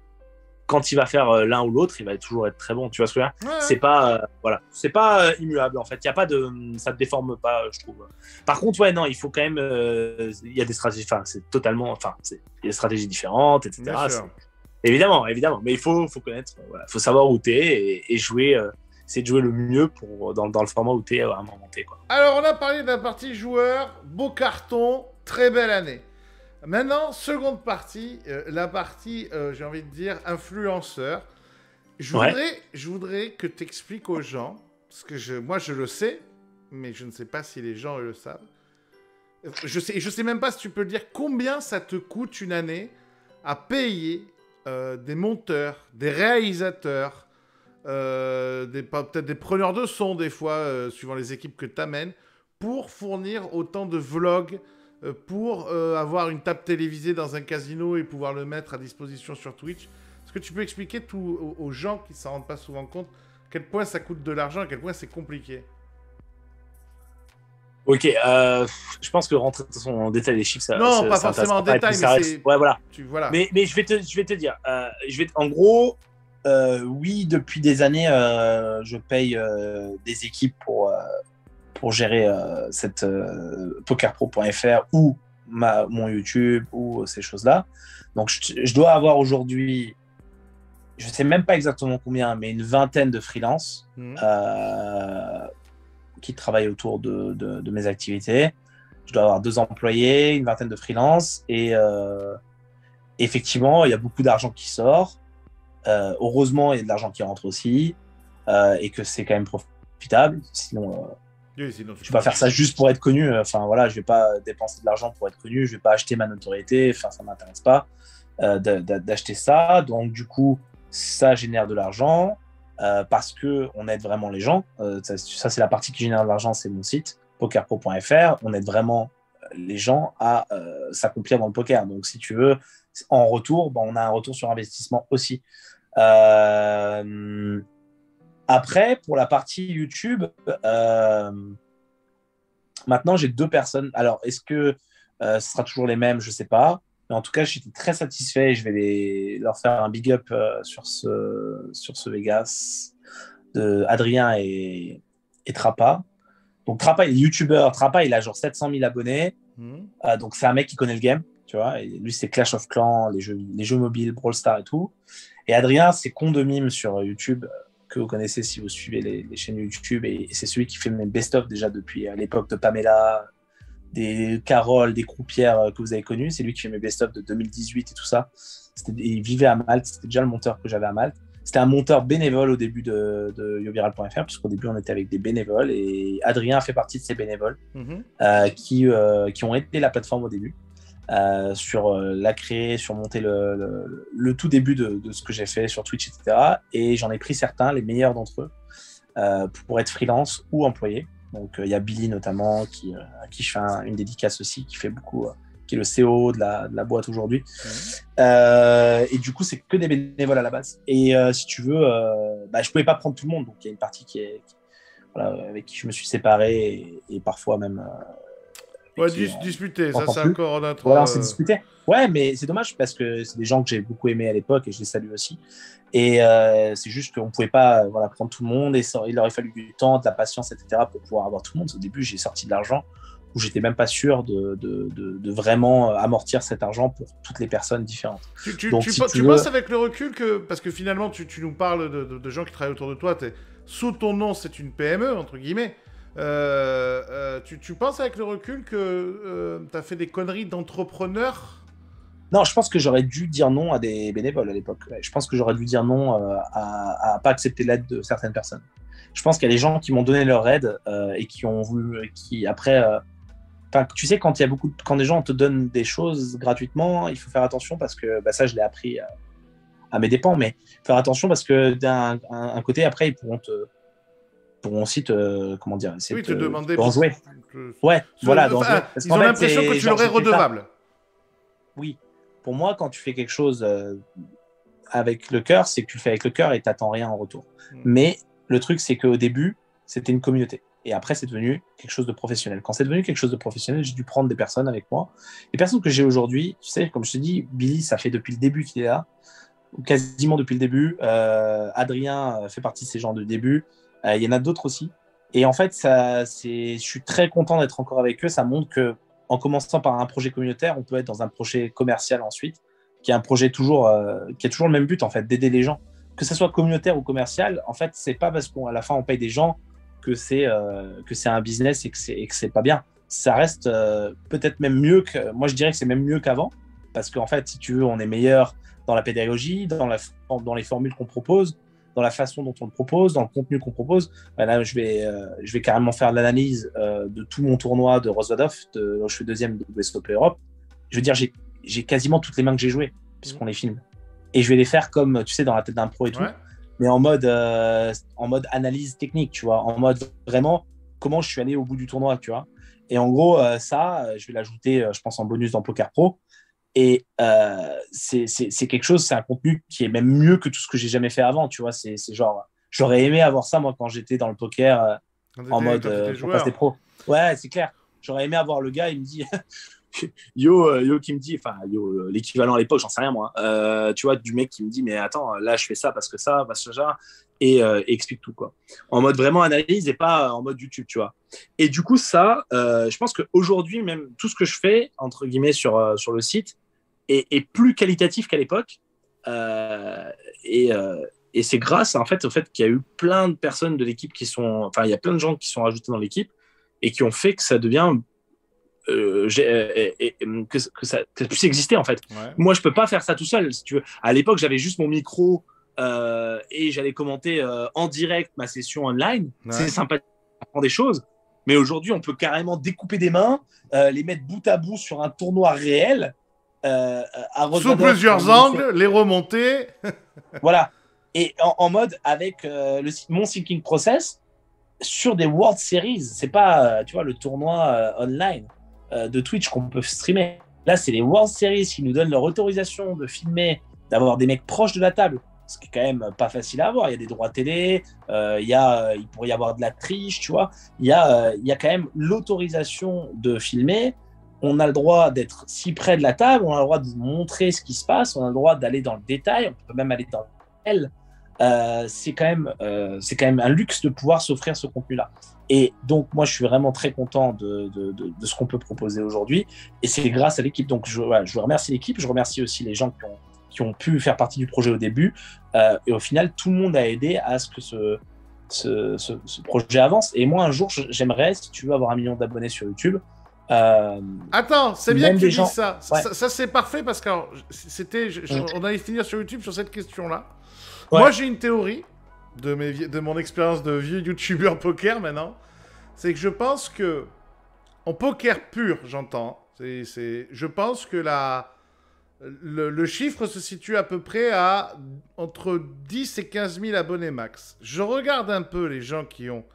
quand il va faire l'un ou l'autre, il va toujours être très bon. Tu vois ce que je veux dire? C'est pas, c'est pas immuable en fait. Il y a pas de, ça te déforme pas, je trouve. Par contre, ouais, non, il faut quand même, il y a des stratégies. Enfin, c'est totalement, il y a des stratégies différentes, etc. Évidemment. Mais il faut connaître, faut savoir où t'es et jouer. C'est de jouer le mieux dans le format où t'es à un moment T, quoi. Alors, on a parlé de la partie joueur, beau carton, très belle année. Maintenant, seconde partie, la partie, j'ai envie de dire, influenceur. Je voudrais que tu expliques aux gens, parce que moi je le sais, mais je ne sais pas si les gens le savent. Je sais même pas si tu peux dire combien ça te coûte une année à payer des monteurs, des réalisateurs, peut-être des preneurs de son des fois, suivant les équipes que tu amènes, pour fournir autant de vlogs, pour avoir une table télévisée dans un casino et pouvoir le mettre à disposition sur Twitch. Est-ce que tu peux expliquer tout aux gens qui ne s'en rendent pas souvent compte à quel point ça coûte de l'argent, à quel point c'est compliqué? Ok, je pense que rentrer en détail des chiffres, non, pas forcément en détail, mais c'est... Ouais, voilà. Voilà. Mais je vais te dire, en gros, oui, depuis des années, je paye des équipes pour gérer cette pokerpro.fr ou mon YouTube ou ces choses-là. Donc, je dois avoir aujourd'hui, je ne sais même pas exactement combien, mais une vingtaine de freelances qui travaillent autour de mes activités. Je dois avoir 2 employés, une vingtaine de freelances et effectivement, il y a beaucoup d'argent qui sort. Heureusement, il y a de l'argent qui rentre aussi et que c'est quand même profitable. Sinon, je ne vais pas faire ça juste pour être connu. Enfin, voilà, je ne vais pas dépenser de l'argent pour être connu. Je ne vais pas acheter ma notoriété. Enfin, ça ne m'intéresse pas d'acheter ça. Donc, du coup, ça génère de l'argent parce qu'on aide vraiment les gens. Ça, c'est la partie qui génère de l'argent, c'est mon site, pokerpro.fr. On aide vraiment les gens à s'accomplir dans le poker. Donc, si tu veux, en retour, on a un retour sur investissement aussi. Après, pour la partie YouTube, maintenant, j'ai 2 personnes. Alors, est-ce que ce sera toujours les mêmes? Je ne sais pas. Mais en tout cas, j'étais très satisfait et je vais leur faire un big up sur ce Vegas de Adrien et Trappa. Donc, Trappa, il est YouTuber. Trappa, il a genre 700 000 abonnés. Donc, c'est un mec qui connaît le game. Tu vois, et lui, c'est Clash of Clans, les jeux mobiles, Brawl Stars et tout. Et Adrien, c'est Con de Mime sur YouTube, que vous connaissez si vous suivez les chaînes YouTube. Et c'est celui qui fait mes best-of déjà depuis l'époque de Pamela, des Carole, des Croupières que vous avez connues. C'est lui qui fait mes best-of de 2018 et tout ça. Il vivait à Malte, c'était déjà le monteur que j'avais à Malte. C'était un monteur bénévole au début de yoviral.fr, puisqu'au début, on était avec des bénévoles. Et Adrien a fait partie de ces bénévoles qui ont aidé la plateforme au début. Sur la créer, sur monter le tout début de ce que j'ai fait sur Twitch, etc. Et j'en ai pris certains, les meilleurs d'entre eux, pour être freelance ou employé. Donc il y a Billy notamment, à qui je fais une dédicace aussi, qui fait beaucoup qui est le CEO de la boîte aujourd'hui. Et du coup, c'est que des bénévoles à la base. Et si tu veux, je pouvais pas prendre tout le monde. Donc, il y a une partie voilà, avec qui je me suis séparé et parfois même. Ouais, disputer, ça c'est plus. encore notre. Voilà, on s'est disputé. Ouais, mais c'est dommage parce que c'est des gens que j'ai beaucoup aimés à l'époque et je les salue aussi. Et c'est juste qu'on ne pouvait pas voilà, prendre tout le monde et il aurait fallu du temps, de la patience, etc. pour pouvoir avoir tout le monde. Au début, j'ai sorti de l'argent où j'étais même pas sûr de vraiment amortir cet argent pour toutes les personnes différentes. Tu penses avec le recul que, parce que finalement tu nous parles de gens qui travaillent autour de toi, sous ton nom c'est une PME, entre guillemets. Tu penses avec le recul que tu as fait des conneries d'entrepreneur? Non, je pense que j'aurais dû dire non à des bénévoles à l'époque. Je pense que j'aurais dû dire non à pas accepter l'aide de certaines personnes. Je pense qu'il y a des gens qui m'ont donné leur aide et qui ont voulu, qui après, tu sais, quand quand des gens te donnent des choses gratuitement, il faut faire attention parce que ça, je l'ai appris à mes dépens, mais faire attention parce que d'un côté, après, ils pourront aussi te, comment dire, te demander en jouer. Ouais, voilà. Ils ont l'impression que tu leur es redevable. Oui. Pour moi, quand tu fais quelque chose avec le cœur, c'est que tu le fais avec le cœur et tu n'attends rien en retour. Mais le truc, c'est qu'au début, c'était une communauté. Et après, c'est devenu quelque chose de professionnel. Quand c'est devenu quelque chose de professionnel, j'ai dû prendre des personnes avec moi. Les personnes que j'ai aujourd'hui, tu sais, comme je te dis, Billy, ça fait depuis le début qu'il est là, quasiment depuis le début. Adrien fait partie de ces gens de début. Il y en a d'autres aussi. Et en fait, je suis très content d'être encore avec eux. Ça montre que en commençant par un projet communautaire, on peut être dans un projet commercial ensuite, qui est un projet qui a toujours le même but, en fait, d'aider les gens. Que ce soit communautaire ou commercial, en fait, c'est pas parce qu'à la fin, on paye des gens que c'est un business et que c'est pas bien. Ça reste peut-être même mieux moi, je dirais que c'est même mieux qu'avant, parce qu'en fait, si tu veux, on est meilleur dans la pédagogie, dans les formules qu'on propose, dans la façon dont on le propose, dans le contenu qu'on propose. Là, je vais carrément faire l'analyse de tout mon tournoi de Rosvadov, je suis deuxième de WSOP Europe. Je veux dire, j'ai quasiment toutes les mains que j'ai jouées, puisqu'on les filme. Et je vais les faire comme, tu sais, dans la tête d'un pro et tout, mais en mode analyse technique, tu vois, en mode vraiment comment je suis allé au bout du tournoi, tu vois. Et en gros, je vais l'ajouter, je pense, en bonus dans Poker Pro. Et c'est quelque chose, c'est un contenu qui est même mieux que tout ce que j'ai jamais fait avant, tu vois. C'est genre, j'aurais aimé avoir ça, moi, quand j'étais dans le poker en mode pour passer pro. Ouais, c'est clair. J'aurais aimé avoir le gars, il me dit Yo qui me dit, enfin, l'équivalent à l'époque, j'en sais rien, moi. Tu vois, du mec qui me dit, mais attends, là, je fais ça parce que ça, et explique tout, quoi. En mode vraiment analyse et pas en mode YouTube, tu vois. Et du coup, ça, je pense qu'aujourd'hui, même tout ce que je fais, entre guillemets, sur le site, est plus qualitatif qu'à l'époque. Et c'est grâce, en fait, au fait qu'il y a eu plein de personnes de l'équipe il y a plein de gens qui sont ajoutés dans l'équipe et qui ont fait que ça devient que ça puisse exister, en fait. Ouais. Moi, je peux pas faire ça tout seul, si tu veux. À l'époque, j'avais juste mon micro et j'allais commenter en direct ma session online. Ouais. C'est sympa d'apprendre des choses, mais aujourd'hui, on peut carrément découper des mains, les mettre bout à bout sur un tournoi réel. Sous plusieurs angles, les remonter. Voilà. Et en mode avec mon thinking process sur des World Series. C'est pas, tu vois, le tournoi online de Twitch qu'on peut streamer. Là, c'est les World Series qui nous donnent leur autorisation de filmer, d'avoir des mecs proches de la table. Ce qui est quand même pas facile à avoir. Il y a des droits télé, il pourrait y avoir de la triche, tu vois. Il y a quand même l'autorisation de filmer. On a le droit d'être si près de la table, on a le droit de vous montrer ce qui se passe, on a le droit d'aller dans le détail, on peut même aller dans le c'est quand même un luxe de pouvoir s'offrir ce contenu-là. Et donc, moi, je suis vraiment très content de ce qu'on peut proposer aujourd'hui. Et c'est grâce à l'équipe. Donc, je remercie l'équipe. Je remercie aussi les gens qui ont pu faire partie du projet au début. Et au final, tout le monde a aidé à ce que ce projet avance. Et moi, un jour, j'aimerais, si tu veux, avoir 1 million d'abonnés sur YouTube. Attends, c'est bien que tu dises ça. Ouais. Ça, c'est parfait parce on allait finir sur YouTube sur cette question-là. Ouais. Moi, j'ai une théorie de mon expérience de vieux YouTuber poker maintenant. C'est que je pense que, en poker pur, j'entends, je pense que le chiffre se situe à peu près à entre 10 et 15 000 abonnés max. Je regarde un peu les gens qui ont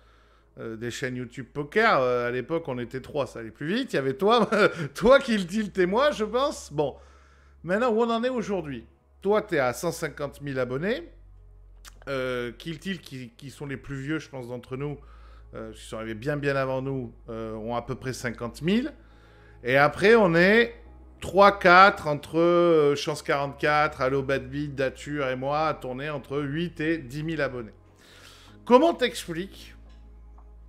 des chaînes YouTube poker. À l'époque, on était 3, ça allait plus vite. Il y avait toi, toi, Kill Tilt et moi, je pense. Bon, maintenant, où on en est aujourd'hui? Toi, tu es à 150 000 abonnés. Kill Tilt, qui sont les plus vieux, je pense, d'entre nous, qui sont arrivés bien avant nous, ont à peu près 50 000. Et après, on est 3-4 entre Chance 44, Allo Bad Beat, Dature et moi, à tourner entre 8 et 10 000 abonnés. Comment t'expliques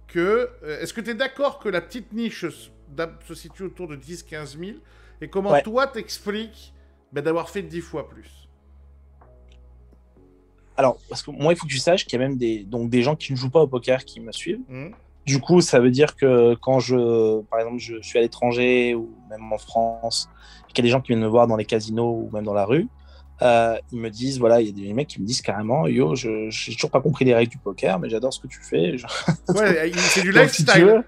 que... est-ce que tu es d'accord que la petite niche se situe autour de 10-15 000? Et comment toi t'expliques d'avoir fait 10 fois plus? Alors, parce que moi, il faut que tu saches qu'il y a même des gens qui ne jouent pas au poker qui me suivent. Du coup, ça veut dire que quand par exemple, je suis à l'étranger ou même en France, et qu'il y a des gens qui viennent me voir dans les casinos ou même dans la rue, ils me disent, voilà, il y a des mecs qui me disent carrément, yo, j'ai toujours pas compris les règles du poker, mais j'adore ce que tu fais. Ouais, c'est du lifestyle.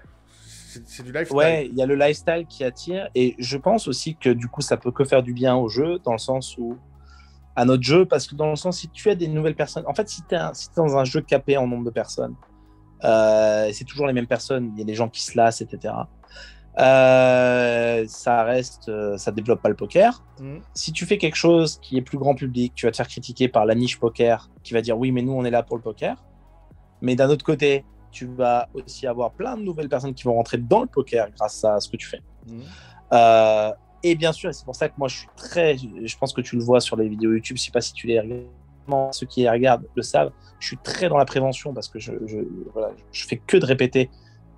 C'est du lifestyle. Ouais, il y a le lifestyle qui attire, et je pense aussi que du coup, ça peut que faire du bien au jeu, dans le sens où à notre jeu, parce que dans le sens, si tu as des nouvelles personnes, en fait, si tu es dans un jeu capé en nombre de personnes, c'est toujours les mêmes personnes, il y a des gens qui se lassent, etc. Ça développe pas le poker. Si tu fais quelque chose qui est plus grand public, tu vas te faire critiquer par la niche poker qui va dire oui, mais nous on est là pour le poker. Mais d'un autre côté, tu vas aussi avoir plein de nouvelles personnes qui vont rentrer dans le poker grâce à ce que tu fais. Et bien sûr, et c'est pour ça que moi je pense que tu le vois sur les vidéos YouTube, je sais pas si tu les regardes, ceux qui les regardent le savent, je suis très dans la prévention parce que je fais que de répéter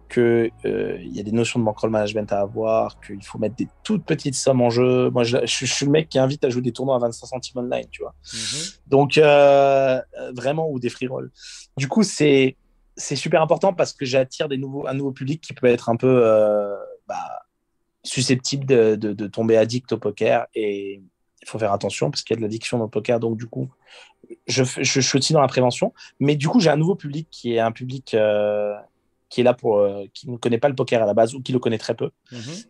qu'il y a des notions de bankroll management à avoir, qu'il faut mettre des toutes petites sommes en jeu. Moi, je suis le mec qui invite à jouer des tournois à 25 centimes online, tu vois. Donc, vraiment, ou des free rolls. Du coup, c'est super important parce que j'attire un nouveau public qui peut être un peu susceptible de tomber addict au poker, et il faut faire attention parce qu'il y a de l'addiction dans le poker. Donc, du coup, je suis aussi dans la prévention. Mais du coup, j'ai un nouveau public qui est un public qui est là qui ne connaît pas le poker à la base ou qui le connaît très peu,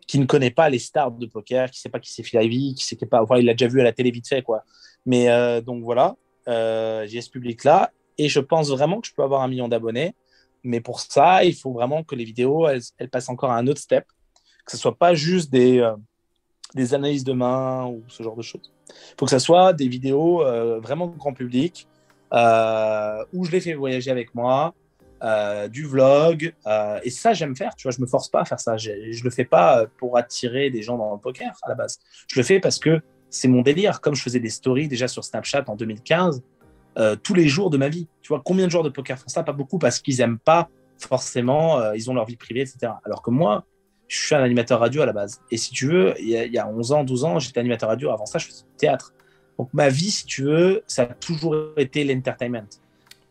qui ne connaît pas les stars de poker, qui ne sait pas qui c'est Phil Ivey, qui sait pas, enfin, il l'a déjà vu à la télé vite fait, quoi. Mais donc voilà, j'ai ce public-là et je pense vraiment que je peux avoir 1 million d'abonnés. Mais pour ça, il faut vraiment que les vidéos, elles passent encore à un autre step, que ce ne soit pas juste des analyses de main ou ce genre de choses. Il faut que ça soit des vidéos vraiment grand public, où je les fais voyager avec moi, du vlog, et ça j'aime faire, tu vois, je me force pas à faire ça, je le fais pas pour attirer des gens dans le poker à la base, je le fais parce que c'est mon délire, comme je faisais des stories déjà sur Snapchat en 2015, tous les jours de ma vie, tu vois, combien de joueurs de poker font ça? Pas beaucoup, parce qu'ils aiment pas forcément, ils ont leur vie privée, etc. Alors que moi, je suis un animateur radio à la base, et si tu veux, il y a 11 ans, 12 ans, j'étais animateur radio, avant ça je faisais du théâtre, donc ma vie, si tu veux, ça a toujours été l'entertainment.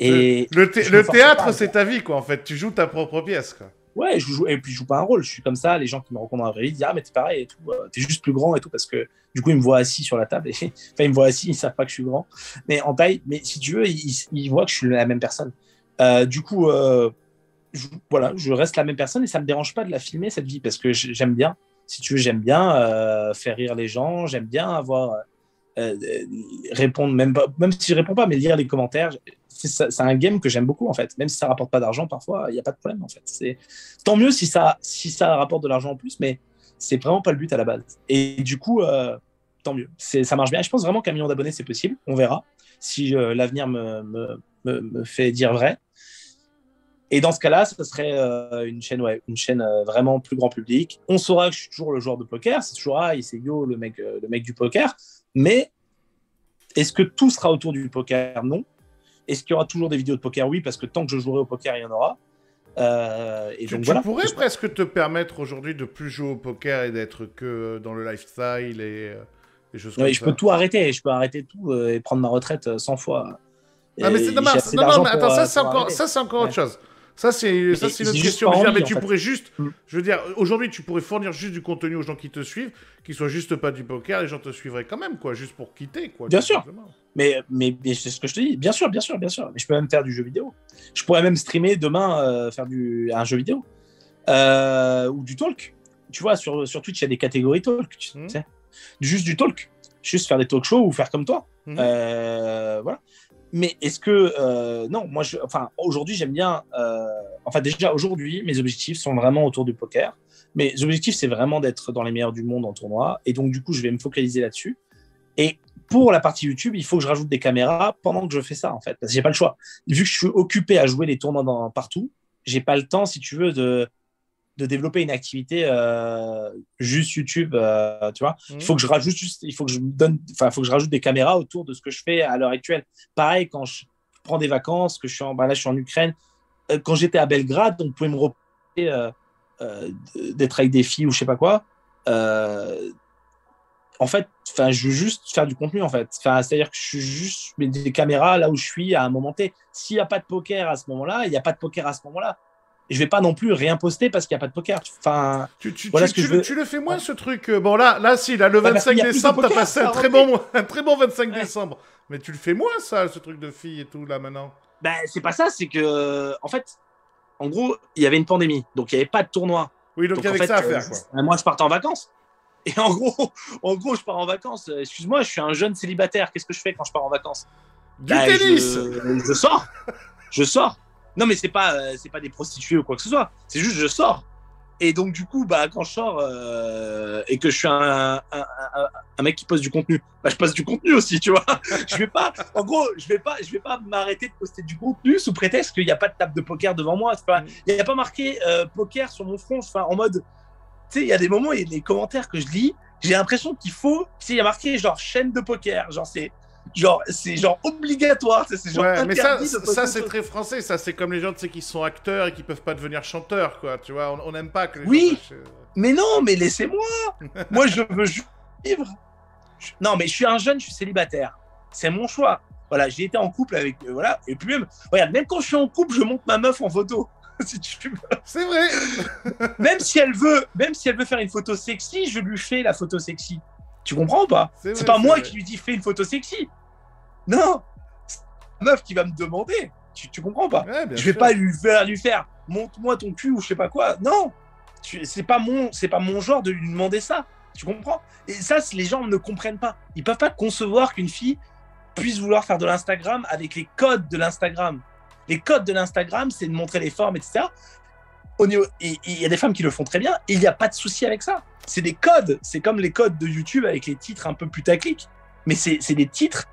Et le théâtre, c'est ta vie, quoi, en fait. Tu joues ta propre pièce, quoi. Ouais, et puis je joue pas un rôle. Je suis comme ça. Les gens qui me rencontrent dans la vraie vie disent ah mais t'es pareil et tout. T'es juste plus grand et tout, parce que du coup ils me voient assis sur la table. Enfin ils me voient assis, ils savent pas que je suis grand, mais en taille. Mais si tu veux, ils voient que je suis la même personne. Du coup, voilà, je reste la même personne et ça me dérange pas de la filmer, cette vie, parce que j'aime bien. Si tu veux, j'aime bien faire rire les gens. J'aime bien avoir répondre, même si je réponds pas, mais lire les commentaires. C'est un game que j'aime beaucoup, en fait, même si ça rapporte pas d'argent parfois, il y a pas de problème, en fait. C'est tant mieux si ça rapporte de l'argent en plus, mais c'est vraiment pas le but à la base. Et du coup, tant mieux, ça marche bien. Et je pense vraiment qu'un million d'abonnés c'est possible, on verra si l'avenir me fait dire vrai. Et dans ce cas-là, ça serait une chaîne vraiment plus grand public. On saura que je suis toujours le joueur de poker, c'est toujours c'est Yo, le mec du poker. Mais est-ce que tout sera autour du poker? Non. Est-ce qu'il y aura toujours des vidéos de poker? Oui, parce que tant que je jouerai au poker, il y en aura. Tu pourrais presque te permettre aujourd'hui de plus jouer au poker et d'être que dans le lifestyle et des choses comme ça. Je peux tout arrêter. Je peux arrêter tout et prendre ma retraite 100 fois. Ah, mais c'est dommage. Non, mais attends, ça, c'est encore autre chose. Ça, c'est une autre question. Mais tu pourrais juste... Je veux dire, aujourd'hui, tu pourrais fournir juste du contenu aux gens qui te suivent, qui soient juste pas du poker, les gens te suivraient quand même, quoi, juste pour quitter, quoi. Bien sûr. Mais c'est ce que je te dis. Bien sûr. Mais je peux même faire du jeu vidéo. Je pourrais même streamer demain, faire un jeu vidéo. Ou du talk. Tu vois, sur Twitch, il y a des catégories talk, tu sais. Juste du talk. Juste faire des talk shows ou faire comme toi. Voilà. Mais est-ce que non, moi, aujourd'hui, j'aime bien. Déjà, aujourd'hui, mes objectifs sont vraiment autour du poker. Mes objectifs, c'est vraiment d'être dans les meilleurs du monde en tournoi. Et donc, du coup, je vais me focaliser là-dessus. Et pour la partie YouTube, il faut que je rajoute des caméras pendant que je fais ça, en fait. Parce que j'ai pas le choix. Vu que je suis occupé à jouer les tournois partout, j'ai pas le temps, si tu veux, de développer une activité juste YouTube, tu vois. Il faut que je rajoute faut que je rajoute des caméras autour de ce que je fais à l'heure actuelle. Pareil, quand je prends des vacances, que là, je suis en Ukraine. Quand j'étais à Belgrade, on pouvait me reprocher d'être avec des filles ou je sais pas quoi. En fait, je veux juste faire du contenu, en fait. C'est-à-dire que je mets des caméras là où je suis à un moment T. S'il n'y a pas de poker à ce moment-là, il n'y a pas de poker à ce moment-là. Je vais pas non plus rien poster parce qu'il n'y a pas de poker. Tu le fais moins, ce truc. Bon, là, le 25 décembre, t'as passé un très bon 25 décembre. Mais tu le fais moins, ça, ce truc de filles et tout, là, maintenant. Ben, c'est pas ça, c'est que, en fait, en gros, il y avait une pandémie. Donc, il n'y avait pas de tournoi. Oui, donc il y avait ça à faire, quoi. Moi, je partais en vacances. Et en gros, je pars en vacances. Excuse-moi, je suis un jeune célibataire. Qu'est-ce que je fais quand je pars en vacances? Du tennis. Je sors. Non, mais c'est pas des prostituées ou quoi que ce soit. C'est juste je sors. Et donc du coup, quand je sors et que je suis un mec qui poste du contenu, je poste du contenu aussi, tu vois. Je vais pas m'arrêter de poster du contenu sous prétexte qu'il n'y a pas de table de poker devant moi. Il n'y a pas marqué poker sur mon front. En mode, tu sais, il y a des moments, il y a des commentaires que je lis, j'ai l'impression qu'il faut, tu sais, il y a marqué genre chaîne de poker, c'est obligatoire, c'est genre ouais, mais ça c'est très français, ça c'est comme les gens, tu sais, qui sont acteurs et qui peuvent pas devenir chanteurs, quoi, tu vois, on n'aime pas que les gens sachent... mais non, mais laissez-moi. Moi je veux juste vivre. Non, mais je suis un jeune, je suis célibataire, c'est mon choix. Voilà, j'ai été en couple avec, voilà, et puis même, regarde, même quand je suis en couple, je monte ma meuf en photo. Si tu veux. C'est vrai. même si elle veut faire une photo sexy, je lui fais la photo sexy. Tu comprends ou pas? C'est pas moi qui lui dis fais une photo sexy. Non, c'est la meuf qui va me demander. Tu comprends pas? Ouais, je vais pas lui faire montre-moi ton cul ou je sais pas quoi. Non, c'est pas mon genre de lui demander ça. Tu comprends? Et ça, les gens ne comprennent pas. Ils peuvent pas concevoir qu'une fille puisse vouloir faire de l'Instagram avec les codes de l'Instagram. Les codes de l'Instagram, c'est de montrer les formes, etc. Et il y a des femmes qui le font très bien, et il n'y a pas de souci avec ça. C'est des codes, c'est comme les codes de YouTube avec les titres un peu putaclic. Mais c'est des titres,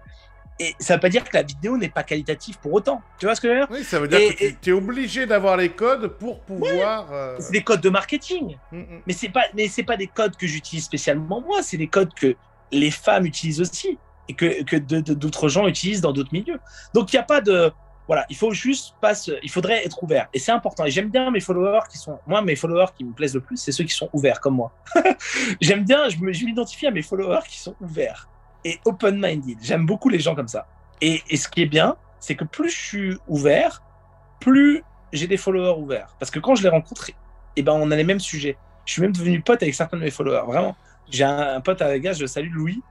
et ça ne veut pas dire que la vidéo n'est pas qualitative pour autant. Tu vois ce que je veux dire? Oui, ça veut dire que tu es obligé d'avoir les codes pour pouvoir... Ouais. C'est des codes de marketing. Mais ce n'est pas des codes que j'utilise spécialement moi, c'est des codes que les femmes utilisent aussi, et que d'autres gens utilisent dans d'autres milieux. Donc il n'y a pas de... Voilà, il faudrait être ouvert. Et c'est important. Et j'aime bien mes followers mes followers qui me plaisent le plus, c'est ceux qui sont ouverts comme moi. J'aime bien, je m'identifie à mes followers qui sont ouverts et open-minded. J'aime beaucoup les gens comme ça. Et ce qui est bien, c'est que plus je suis ouvert, plus j'ai des followers ouverts. Parce que quand je les rencontre, on a les mêmes sujets. Je suis même devenu pote avec certains de mes followers. Vraiment. J'ai un pote à Vegas, je salue Louis.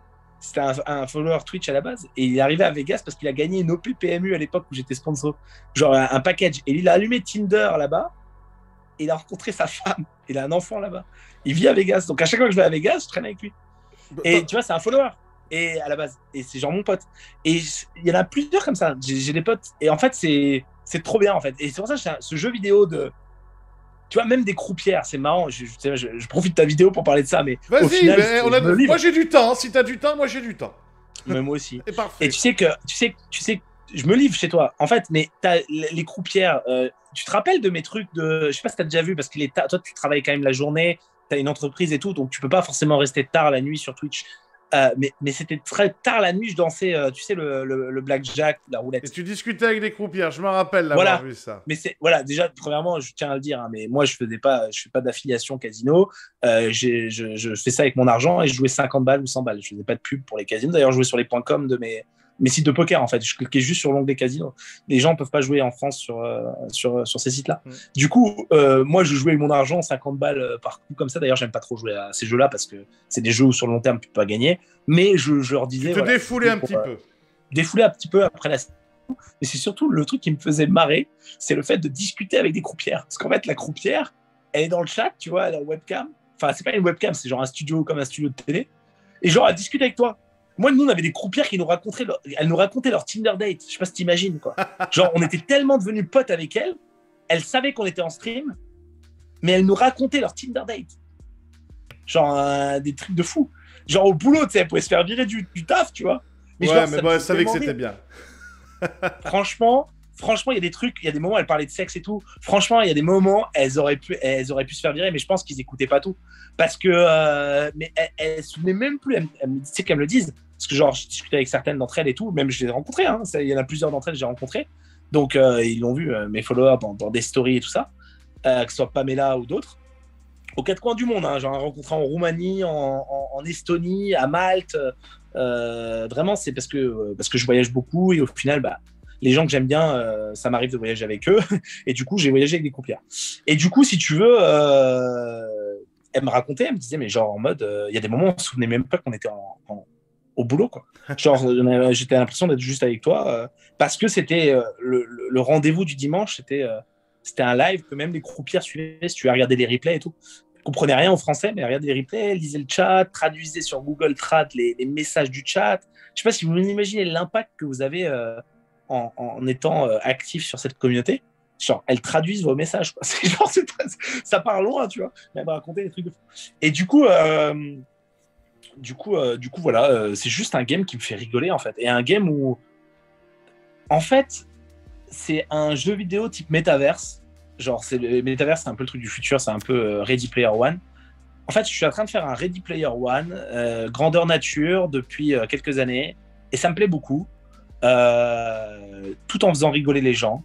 C'était un follower Twitch à la base, et il est arrivé à Vegas parce qu'il a gagné une OP PMU à l'époque où j'étais sponsor, genre un package, et il a allumé Tinder là-bas, et il a rencontré sa femme, il a un enfant là-bas, il vit à Vegas, donc à chaque fois que je vais à Vegas, je traîne avec lui, et tu vois, c'est un follower, et à la base, et c'est genre mon pote, et il y en a plusieurs comme ça, j'ai des potes, et en fait c'est trop bien en fait, et c'est pour ça que ce jeu vidéo de... Tu vois, même des croupières, c'est marrant. Je profite de ta vidéo pour parler de ça, mais au final, moi j'ai du temps. Si t'as du temps, moi j'ai du temps. Mais moi aussi. C'est parfait. Et tu sais que je me livre chez toi. En fait, mais les croupières, tu te rappelles de mes trucs de... Je sais pas si t'as déjà vu, parce que toi, tu travailles quand même la journée, t'as une entreprise et tout, donc tu peux pas forcément rester tard la nuit sur Twitch. Mais c'était très tard la nuit, je dansais, tu sais, le blackjack, la roulette. Et tu discutais avec des croupières, je me rappelle d'avoir vu ça. Mais déjà, premièrement, je tiens à le dire, hein, mais moi, je fais pas d'affiliation casino. Je fais ça avec mon argent et je jouais 50 balles ou 100 balles. Je faisais pas de pub pour les casinos. D'ailleurs, je jouais sur les .com de mes sites de poker, en fait. Je cliquais juste sur l'onglet casino. Les gens peuvent pas jouer en France sur ces sites-là. Du coup, moi, je jouais avec mon argent 50 balles par coup comme ça. D'ailleurs, j'aime pas trop jouer à ces jeux-là parce que c'est des jeux où sur le long terme, tu peux pas gagner. Mais je leur disais... Tu te défoulais un petit peu. Défouler un petit peu après la... Mais c'est surtout le truc qui me faisait marrer, c'est le fait de discuter avec des croupières. Parce qu'en fait, la croupière, elle est dans le chat, tu vois, elle est en webcam. Enfin, c'est pas une webcam, c'est genre un studio comme un studio de télé. Et genre, elle discute avec toi. Moi, nous, on avait des croupières qui elles nous racontaient leur Tinder date. Je sais pas si t'imagines, quoi. Genre, on était tellement devenus potes avec elles, elles savaient qu'on était en stream, mais elles nous racontaient leur Tinder date. Genre, des trucs de fou. Genre, au boulot, tu sais, elles pouvaient se faire virer du taf, tu vois. Mais ouais, mais bon, elles savaient que c'était bien. Franchement, il y a des trucs, il y a des moments, elles parlaient de sexe et tout. Franchement, il y a des moments, elles auraient pu se faire virer, mais je pense qu'ils écoutaient pas tout. Parce que, mais elles se souvenaient même plus, tu sais qu'elles me le disent. Parce que, genre, je discutais avec certaines d'entre elles et tout, même je les ai rencontrées, hein. Il y en a plusieurs d'entre elles que j'ai rencontrées. Donc, ils l'ont vu, mes followers, dans des stories et tout ça, que ce soit Pamela ou d'autres. Aux quatre coins du monde, hein. J'en ai rencontré en Roumanie, en Estonie, à Malte. Vraiment, c'est parce que je voyage beaucoup et au final, bah, les gens que j'aime bien, ça m'arrive de voyager avec eux. Et du coup, j'ai voyagé avec des croupières. Et du coup, si tu veux, elle me racontait, elle me disait, mais genre en mode, il y a des moments où on se souvenait même pas qu'on était au boulot, quoi. Genre, j'étais l'impression d'être juste avec toi parce que c'était le rendez-vous du dimanche, c'était un live que même les croupières suivaient. Si tu as regardé les replays et tout, ne comprenaient rien en français, mais regardaient les replays, lisaient le chat, traduisaient sur Google Trad les messages du chat. Je sais pas si vous imaginez l'impact que vous avez en étant actif sur cette communauté. Genre, elles traduisent vos messages, quoi. C'est genre, ça part loin, tu vois. Elles me raconter des trucs de fou. Et du coup, voilà, c'est juste un game qui me fait rigoler, en fait. Et un game où, en fait, c'est un jeu vidéo type Metaverse. Genre, le Metaverse, c'est un peu le truc du futur, c'est un peu Ready Player One. En fait, je suis en train de faire un Ready Player One, grandeur nature, depuis quelques années. Et ça me plaît beaucoup. Tout en faisant rigoler les gens.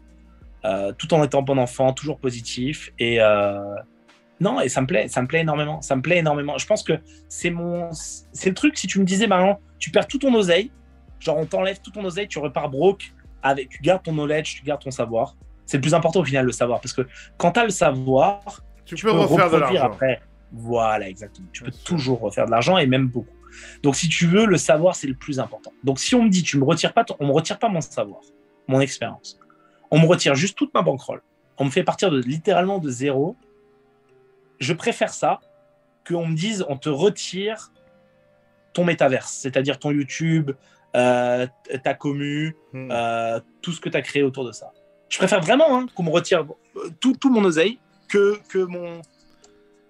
Tout en étant bon enfant, toujours positif. Et non, et ça me plaît énormément. Ça me plaît énormément. Je pense que c'est le truc, si tu me disais, Marion, tu perds tout ton oseille, genre on t'enlève tout ton oseille, tu repars broke, tu gardes ton knowledge, tu gardes ton savoir. C'est le plus important au final, le savoir. Parce que quand tu as le savoir, tu peux refaire de l'argent. Après. Voilà, exactement. Tu peux toujours refaire de l'argent et même beaucoup. Donc, si tu veux, le savoir, c'est le plus important. Donc, si on me dit, on me retire pas mon savoir, mon expérience. On me retire juste toute ma bankroll. On me fait partir littéralement de zéro. Je préfère ça qu'on me dise, on te retire ton métaverse, c'est-à-dire ton YouTube, ta commu, tout ce que tu as créé autour de ça. Je préfère vraiment qu'on me retire tout mon oseille que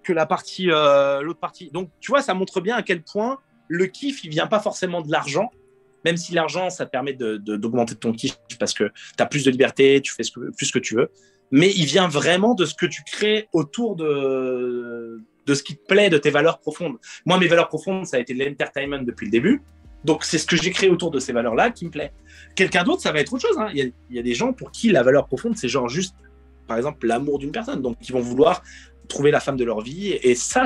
la partie, l'autre partie. Donc, tu vois, ça montre bien à quel point le kiff, il vient pas forcément de l'argent, même si l'argent, ça te permet d'augmenter ton kiff parce que tu as plus de liberté, tu fais plus ce que tu veux, mais il vient vraiment de ce que tu crées autour de ce qui te plaît, de tes valeurs profondes. Moi, mes valeurs profondes, ça a été l'entertainment depuis le début, donc c'est ce que j'ai créé autour de ces valeurs-là qui me plaît. Quelqu'un d'autre, ça va être autre chose, hein. Il y a des gens pour qui la valeur profonde, c'est genre juste, par exemple, l'amour d'une personne, donc ils vont vouloir trouver la femme de leur vie, et ça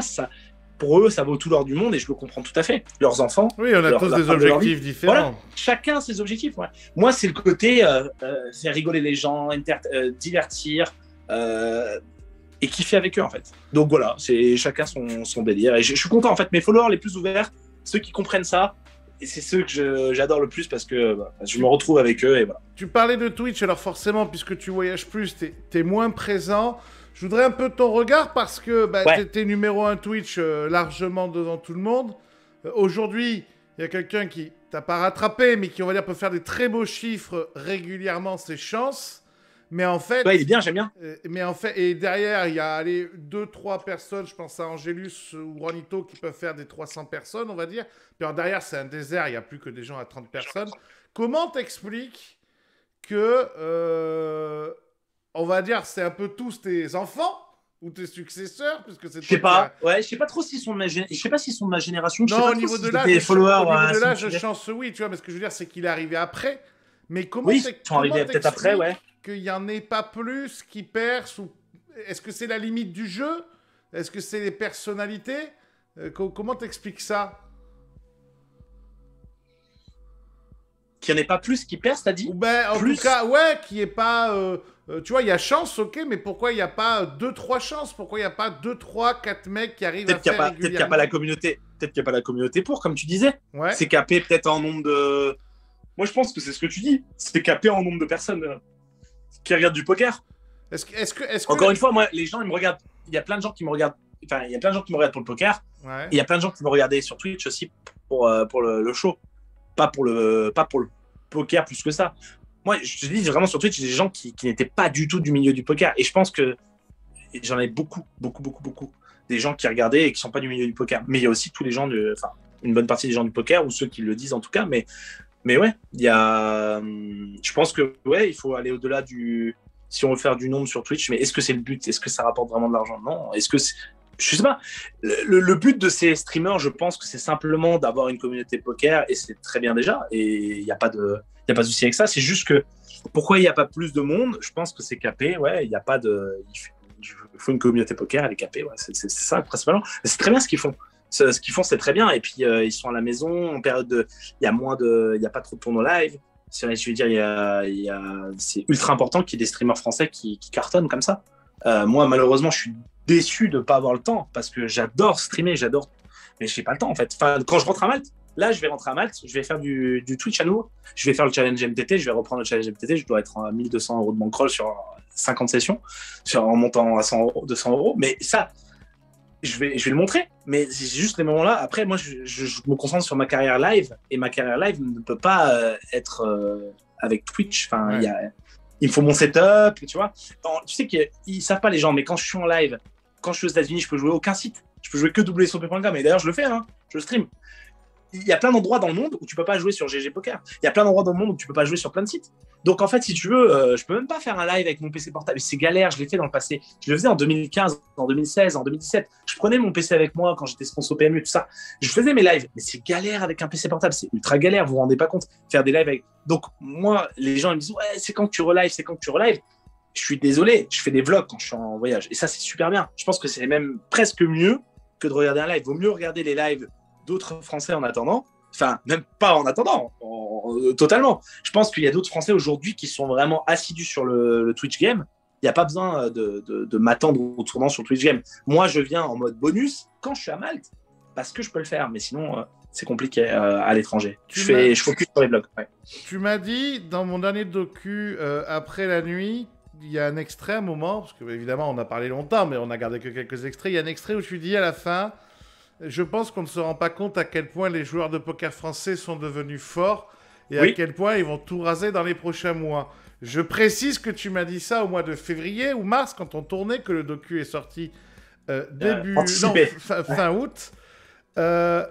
pour eux, ça vaut tout l'or du monde, et je le comprends tout à fait. Leurs enfants. Oui, on a tous des objectifs différents. Voilà, chacun a ses objectifs. Ouais. Moi, c'est le côté faire rigoler les gens, divertir, et kiffer avec eux, en fait. Donc voilà, c'est chacun son délire. Et je suis content, en fait. Mes followers les plus ouverts, ceux qui comprennent ça, et c'est ceux que j'adore le plus parce que je me retrouve avec eux, et voilà. Tu parlais de Twitch, alors forcément, puisque tu voyages plus, t'es moins présent. Je voudrais un peu ton regard parce que t'es numéro 1 Twitch largement devant tout le monde. Aujourd'hui, il y a quelqu'un qui t'a pas rattrapé, mais qui, on va dire, peut faire des très beaux chiffres régulièrement, ses chances. Mais en fait... Ouais, il est bien, j'aime bien. Mais en fait, et derrière, il y a 2-3 personnes, je pense à Angelus ou Juanito, qui peuvent faire des 300 personnes, on va dire. Puis alors derrière, c'est un désert, il n'y a plus que des gens à 30 personnes. Comment t'expliques que... on va dire, c'est un peu tous tes enfants ou tes successeurs, puisque c'est. Je sais pas. Ouais, je sais pas trop s'ils sont de ma génération. Je sais pas s'ils sont de ma génération. Non, au niveau de l'âge, je chance oui, tu vois. Mais ce que je veux dire, c'est qu'il est arrivé après. Mais comment ils sont arrivés peut-être après, ouais. Qu'il y en ait pas plus qui percent ou est-ce que c'est la limite du jeu? Est-ce que c'est les personnalités? Comment t'expliques ça? Qu'il n'y en ait pas plus qui percent, t'as dit? En tout cas, ouais, qu'il n'y ait pas... tu vois, il y a chance, ok, mais pourquoi il n'y a pas 2-3 chances? Pourquoi il n'y a pas 2-3-4 mecs qui arrivent à faire régulièrement? Peut-être qu'il n'y a pas la communauté. Peut-être qu'il n'y a pas la communauté pour, comme tu disais. Ouais. C'est capé peut-être en nombre de... Moi, je pense que c'est ce que tu dis. C'est capé en nombre de personnes qui regardent du poker. Encore une fois, moi, les gens, ils me regardent. Il y a plein de gens qui me regardent. Enfin, il y a plein de gens qui me regardent pour le poker. Ouais. Et il y a plein de gens qui me regardaient sur Twitch aussi pour le show. pas pour le poker plus que ça. Moi, je te dis vraiment sur Twitch, des gens qui n'étaient pas du tout du milieu du poker. Et je pense que j'en ai beaucoup. Des gens qui regardaient et qui sont pas du milieu du poker. Mais il y a aussi tous les gens, enfin, une bonne partie des gens du poker, ou ceux qui le disent en tout cas. Mais ouais, je pense que ouais, il faut aller au-delà si on veut faire du nombre sur Twitch, mais est-ce que c'est le but? Est-ce que ça rapporte vraiment de l'argent? Non. Je sais pas. Le but de ces streamers, je pense que c'est simplement d'avoir une communauté poker et c'est très bien déjà. Et il n'y a pas de souci avec ça. C'est juste que pourquoi il n'y a pas plus de monde? Je pense que c'est capé. Ouais, il n'y a pas de. Il faut une communauté poker, elle est capée. Ouais, c'est ça principalement. Mais c'est très bien ce qu'ils font. Ce qu'ils font, c'est très bien. Et puis ils sont à la maison en période de. Il y a pas trop de tournois live. Je veux dire, c'est ultra important qu'il y ait des streamers français qui cartonnent comme ça. Moi, malheureusement, je suis déçu de ne pas avoir le temps parce que j'adore streamer, mais je n'ai pas le temps en fait. Enfin, quand je rentre à Malte, là, je vais rentrer à Malte, je vais faire du Twitch à nouveau, je vais faire le challenge MTT, je vais reprendre le challenge MTT, je dois être à 1200 € de bankroll sur 50 sessions, en montant à 100 €, 200 €. Mais ça, je vais le montrer. Mais c'est juste les moments-là. Après, moi, je me concentre sur ma carrière live et ma carrière live ne peut pas être avec Twitch. Enfin, il me faut mon setup, tu vois. Tu sais qu'ils savent pas les gens, mais quand je suis en live, quand je suis aux États-Unis, je peux jouer aucun site. Je peux jouer que wsop.com. Et d'ailleurs, je le fais, hein, je le stream. Il y a plein d'endroits dans le monde où tu peux pas jouer sur GG Poker. Il y a plein d'endroits dans le monde où tu peux pas jouer sur plein de sites. Donc en fait, si tu veux, je peux même pas faire un live avec mon PC portable. C'est galère, je l'ai fait dans le passé. Je le faisais en 2015, en 2016, en 2017. Je prenais mon PC avec moi quand j'étais sponsor PMU, tout ça. Je faisais mes lives, mais c'est galère avec un PC portable. C'est ultra galère, vous vous rendez pas compte. Faire des lives avec. Donc moi, les gens ils me disent ouais, c'est quand que tu relives, c'est quand que tu relives. Je suis désolé, je fais des vlogs quand je suis en voyage. Et ça, c'est super bien. Je pense que c'est même presque mieux que de regarder un live. Vaut mieux regarder les lives d'autres Français en attendant. Enfin, même pas en attendant, totalement. Je pense qu'il y a d'autres Français aujourd'hui qui sont vraiment assidus sur le Twitch Game. Il n'y a pas besoin de m'attendre au tournant sur Twitch Game. Moi, je viens en mode bonus quand je suis à Malte, parce que je peux le faire. Mais sinon, c'est compliqué à l'étranger. Je focus sur les blogs. Ouais. Tu m'as dit, dans mon dernier docu, Après la nuit, il y a un extrait à un moment, parce que évidemment, on a parlé longtemps, mais on a gardé que quelques extraits. Il y a un extrait où tu dis à la fin... Je pense qu'on ne se rend pas compte à quel point les joueurs de poker français sont devenus forts et à quel point ils vont tout raser dans les prochains mois. Je précise que tu m'as dit ça au mois de février ou mars, quand on tournait, que le docu est sorti fin août.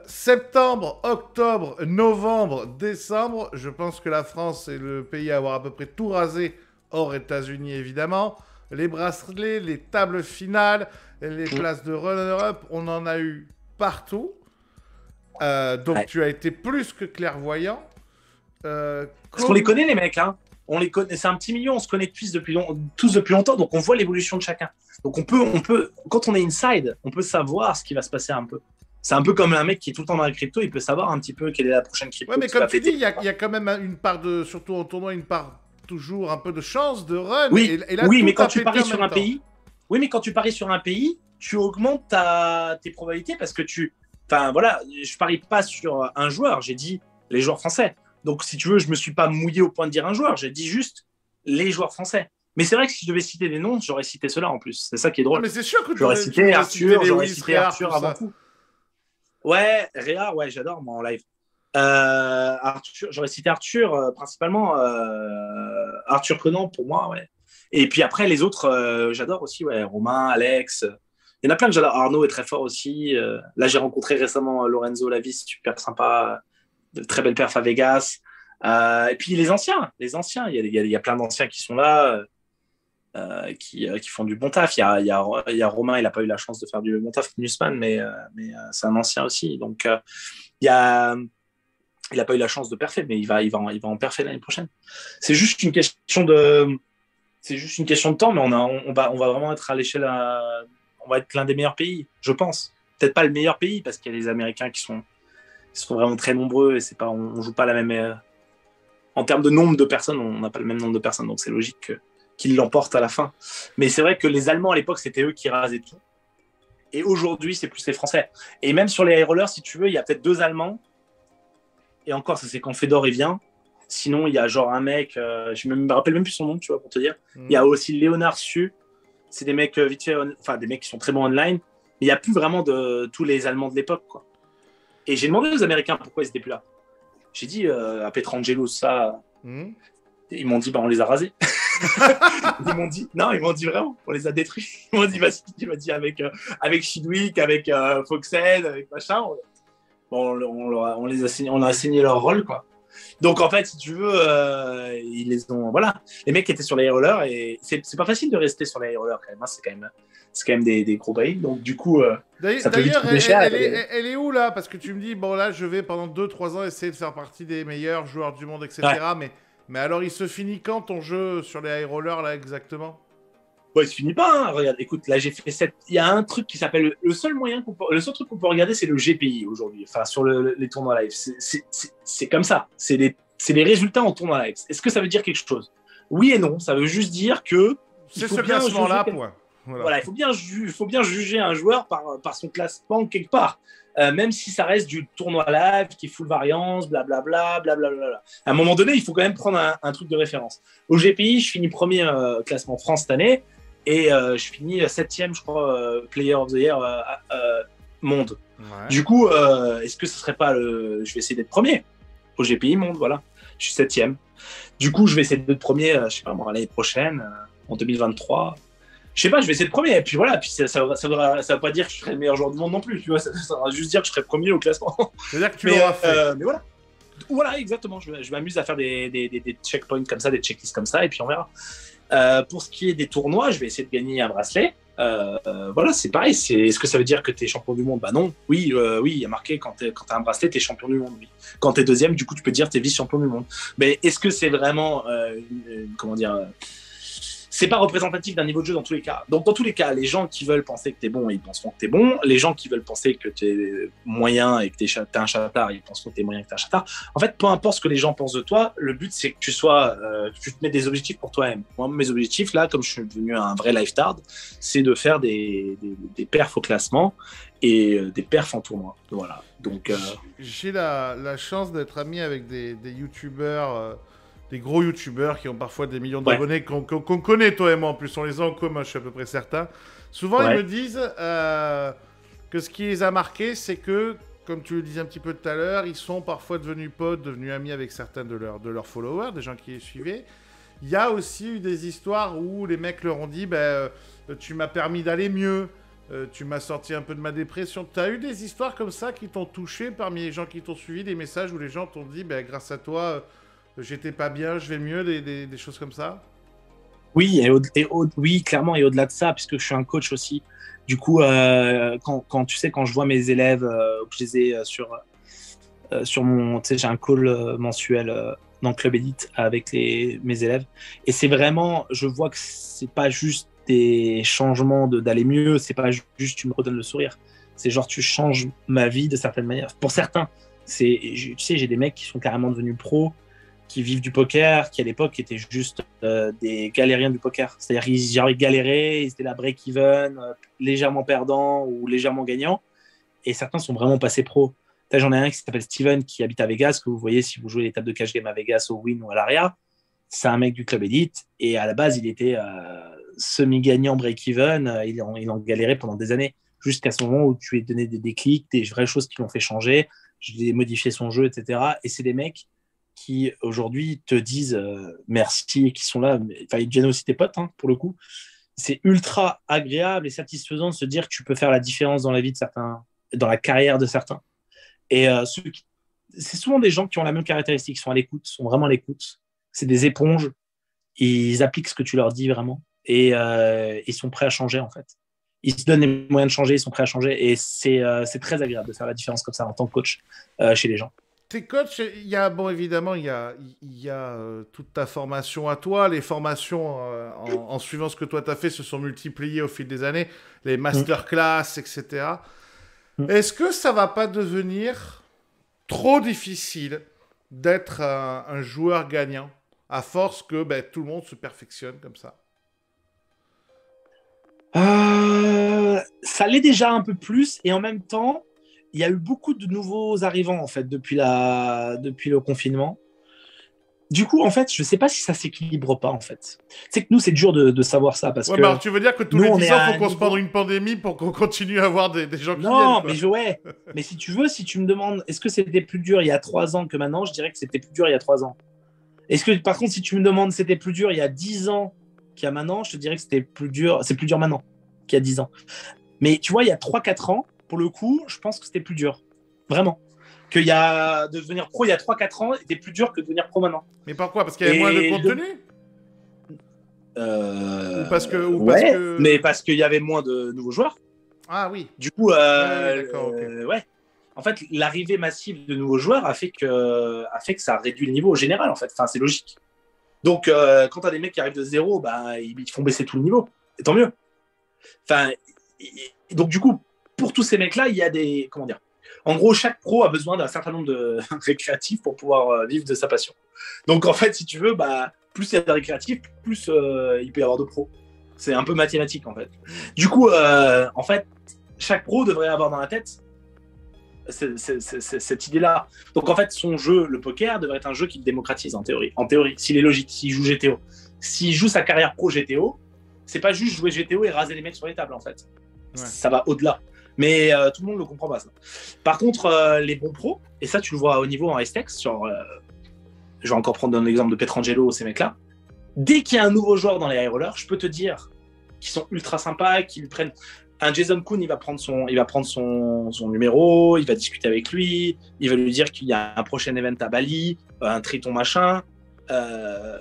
Septembre, octobre, novembre, décembre, je pense que la France est le pays à avoir à peu près tout rasé, hors États-Unis évidemment. Les bracelets, les tables finales, les places de runner-up, on en a eu partout. Donc tu as été plus que clairvoyant. Parce qu'on les connaît les mecs, hein. On les connaît, c'est un petit milieu, on se connaît tous depuis longtemps, donc on voit l'évolution de chacun. Donc on peut, quand on est inside, on peut savoir ce qui va se passer un peu. C'est un peu comme un mec qui est tout le temps dans la crypto, il peut savoir un petit peu quelle est la prochaine crypto. Ouais, mais comme tu dis, il y a quand même une part de, surtout en tournoi, une part toujours un peu de chance, de run. Oui, et là, mais quand tu paries sur un pays, tu augmentes tes probabilités parce que enfin voilà, je parie pas sur un joueur, j'ai dit les joueurs français. Donc si tu veux, je me suis pas mouillé au point de dire un joueur, j'ai dit juste les joueurs français. Mais c'est vrai que si je devais citer des noms, j'aurais cité ceux-là en plus. C'est ça qui est drôle. Non, mais c'est sûr que j'aurais cité Arthur avant tout. Ouais, Réa, ouais, j'adore moi en live. Arthur, j'aurais cité Arthur principalement. Arthur Conan pour moi, ouais. Et puis après les autres, j'adore aussi, ouais, Romain, Alex. Il y en a plein que j'adore. Arnaud est très fort aussi. Là, j'ai rencontré récemment Lorenzo Lavis, super sympa, de très belle perf à Vegas. Et puis les anciens, il y a plein d'anciens qui sont là, qui font du bon taf. Il y a Romain, il n'a pas eu la chance de faire du bon taf, Nussman, mais c'est un ancien aussi. Donc il n'a pas eu la chance de perfer, mais il va en perfer l'année prochaine. C'est juste une question de temps, mais on va vraiment être à l'échelle. On va être l'un des meilleurs pays, je pense. Peut-être pas le meilleur pays parce qu'il y a les Américains qui sont vraiment très nombreux et on joue pas la même. En termes de nombre de personnes, on n'a pas le même nombre de personnes, donc c'est logique qu'ils l'emportent à la fin. Mais c'est vrai que les Allemands à l'époque, c'était eux qui rasaient tout. Et aujourd'hui, c'est plus les Français. Et même sur les high rollers, si tu veux, il y a peut-être 2 Allemands. Et encore, ça c'est quand Fedor il vient. Sinon, il y a genre un mec, je me rappelle même plus son nom, tu vois, pour te dire. Il y a aussi Léonard Su. C'est des mecs vite fait, des mecs qui sont très bons online. Mais il n'y a plus vraiment de tous les Allemands de l'époque, quoi. Et j'ai demandé aux Américains pourquoi ils n'étaient plus là. J'ai dit à Petrangelo, ça. Hmm. Ils m'ont dit, bah, on les a rasés. Ils m'ont dit vraiment, on les a détruits. Ils m'ont dit, vas-y, avec Chidwick, avec Foxhead, avec machin. On les a signé, on a assigné leur rôle, quoi. Donc, en fait, si tu veux, ils les ont. Voilà. Les mecs étaient sur les rollers et c'est pas facile de rester sur les rollers quand même. Hein. C'est quand même des gros bails. Donc, du coup. D'ailleurs, elle est où là? Parce que tu me dis, bon là, je vais pendant 2-3 ans essayer de faire partie des meilleurs joueurs du monde, etc. Ouais. Mais alors, il se finit quand ton jeu sur les high rollers là exactement? Bon, il se finit pas. Hein. Regarde, écoute, là, j'ai fait 7. Il y a un truc qui s'appelle. Le seul truc qu'on peut regarder, c'est le GPI aujourd'hui. Enfin, sur les tournois live. C'est comme ça. C'est les résultats en tournoi live. Est-ce que ça veut dire quelque chose? Oui et non. Ça veut juste dire que. C'est ce classement-là, point. Voilà, il faut bien juger un joueur par son classement quelque part. Même si ça reste du tournoi live qui est full variance, blablabla, blablabla. À un moment donné, il faut quand même prendre un truc de référence. Au GPI, je finis premier classement France cette année et je finis 7e, je crois, Player of the Year monde. Ouais. Du coup, est-ce que ce serait pas le. Je vais essayer d'être premier au GPI monde, voilà. Je suis 7e. Du coup, je vais essayer d'être premier, je sais pas moi, l'année prochaine, en 2023. Je sais pas, je vais essayer de premier. Et puis voilà, puis ça va pas dire que je serai le meilleur joueur du monde non plus. Tu vois, ça va juste dire que je serai premier au classement. C'est-à-dire que tu l'auras fait. Mais voilà. Voilà, exactement. Je m'amuse à faire des checkpoints comme ça, des checklists comme ça, et puis on verra. Pour ce qui est des tournois, je vais essayer de gagner un bracelet. Voilà, c'est pareil. Est-ce que ça veut dire que tu es champion du monde? Bah non. Oui, il y a marqué quand tu as un bracelet, tu es champion du monde. Oui. Quand tu es deuxième, du coup, tu peux dire que tu es vice-champion du monde. Mais est-ce que c'est vraiment, comment dire, c'est pas représentatif d'un niveau de jeu dans tous les cas. Donc, dans tous les cas, les gens qui veulent penser que t'es bon, ils penseront que t'es bon. Les gens qui veulent penser que t'es moyen et que t'es un chatard, ils penseront que t'es moyen et que t'es un chatard. En fait, peu importe ce que les gens pensent de toi, le but, c'est que tu te mets des objectifs pour toi-même. Moi, mes objectifs, là, comme je suis devenu un vrai lifetard, c'est de faire des perfs au classement et des perfs en tournoi. Voilà. Donc, j'ai la chance d'être ami avec des youtubeurs, des gros youtubeurs qui ont parfois des millions d'abonnés, qu'on connaît toi et moi en plus, on les a en commun, je suis à peu près certain. Souvent ils me disent que ce qui les a marqués, c'est que, comme tu le disais un petit peu tout à l'heure, ils sont parfois devenus potes, devenus amis avec certains de leurs followers, des gens qui les suivaient. Il y a aussi eu des histoires où les mecs leur ont dit tu m'as permis d'aller mieux, tu m'as sorti un peu de ma dépression. Tu as eu des histoires comme ça qui t'ont touché parmi les gens qui t'ont suivi, des messages où les gens t'ont dit grâce à toi j'étais pas bien, je vais mieux, des choses comme ça? Oui, oui, clairement, et au-delà de ça, puisque je suis un coach aussi. Du coup, quand je vois mes élèves, que je les ai sur mon... Tu sais, j'ai un call mensuel dans le Club Elite avec mes élèves. Et c'est vraiment, je vois que c'est pas juste des changements d'aller mieux, c'est pas juste tu me redonnes le sourire. C'est genre, tu changes ma vie de certaines manières. Pour certains, tu sais, j'ai des mecs qui sont carrément devenus pros, qui vivent du poker, qui à l'époque étaient juste des galériens du poker. C'est-à-dire qu'ils galéraient, ils étaient là break-even, légèrement perdants ou légèrement gagnants. Et certains sont vraiment passés pro. J'en ai un qui s'appelle Steven, qui habite à Vegas, que vous voyez si vous jouez les tables de cash game à Vegas, au Win ou à l'Aria. C'est un mec du Club Elite. Et à la base, il était semi-gagnant break-even. Il en galérait pendant des années, jusqu'à ce moment où tu lui as donné des déclics, des vraies choses qui l'ont fait changer. Je lui ai modifié son jeu, etc. Et c'est des mecs qui aujourd'hui te disent merci et qui sont là. Enfin, ils deviennent aussi tes potes, hein, pour le coup. C'est ultra agréable et satisfaisant de se dire que tu peux faire la différence dans la vie de certains, dans la carrière de certains. Et c'est souvent des gens qui ont la même caractéristique, sont à l'écoute, sont vraiment à l'écoute. C'est des éponges. Ils appliquent ce que tu leur dis vraiment et ils sont prêts à changer en fait. Ils se donnent les moyens de changer, ils sont prêts à changer et c'est très agréable de faire la différence comme ça en tant que coach chez les gens. Tes coachs, évidemment, il y a toute ta formation à toi. Les formations, en suivant ce que toi, tu as fait, se sont multipliées au fil des années. Les masterclass, etc. Est-ce que ça va pas devenir trop difficile d'être un joueur gagnant, à force que tout le monde se perfectionne comme ça? Ça l'est déjà un peu plus, et en même temps, il y a eu beaucoup de nouveaux arrivants en fait depuis le confinement. du coup, en fait, je sais pas si ça s'équilibre pas, en fait. C'est que nous, c'est dur de savoir ça, parce que... bah, alors, tu veux dire que tous nous, les on 10 est ans, à faut un qu'on se niveau- prenne une pandémie pour qu'on continue à avoir des gens qui Non, viennent, mais quoi. ouais. Mais si tu veux, si tu me demandes, est-ce que c'était plus dur il y a 3 ans que maintenant, je dirais que c'était plus dur il y a 3 ans. Est-ce que, par contre, si tu me demandes c'était plus dur il y a 10 ans qu'il y a maintenant, je te dirais que c'était plus dur, c'est plus dur maintenant qu'il y a 10 ans. Mais tu vois, il y a 3-4 ans, pour le coup, je pense que c'était plus dur. Vraiment. De devenir pro il y a 3-4 ans était plus dur que de devenir pro maintenant. Mais pourquoi? Parce qu'il y avait moins de contenu? Ouais, mais parce qu'il y avait moins de nouveaux joueurs. Ah oui. Du coup, Ouais, d'accord, ok. ouais. En fait, l'arrivée massive de nouveaux joueurs a fait que ça a réduit le niveau au général, en fait. Enfin, c'est logique. Donc, quand tu as des mecs qui arrivent de zéro, bah, ils font baisser tout le niveau. Et tant mieux. Enfin, donc, du coup, pour tous ces mecs-là, il y a des... Comment dire? En gros, chaque pro a besoin d'un certain nombre de récréatifs pour pouvoir vivre de sa passion. Donc, en fait, si tu veux, bah, plus il y a de récréatifs, plus il peut y avoir de pros. C'est un peu mathématique, en fait. Du coup, en fait, chaque pro devrait avoir dans la tête cette idée-là. Donc, en fait, son jeu, le poker, devrait être un jeu qui le démocratise, en théorie. En théorie, s'il est logique, s'il joue GTO. S'il joue sa carrière pro GTO, c'est pas juste jouer GTO et raser les mecs sur les tables, en fait. Ouais. Ça va au-delà. Mais tout le monde ne le comprend pas, ça. Par contre, les bons pros, et ça, tu le vois au niveau en STX, genre, je vais encore prendre l'exemple de Petrangelo, ces mecs-là. Dès qu'il y a un nouveau joueur dans les high rollers, je peux te dire qu'ils sont ultra sympas, qu'ils prennent... Un Jason Koon, il va prendre son numéro, il va discuter avec lui, il va lui dire qu'il y a un prochain event à Bali, un triton machin.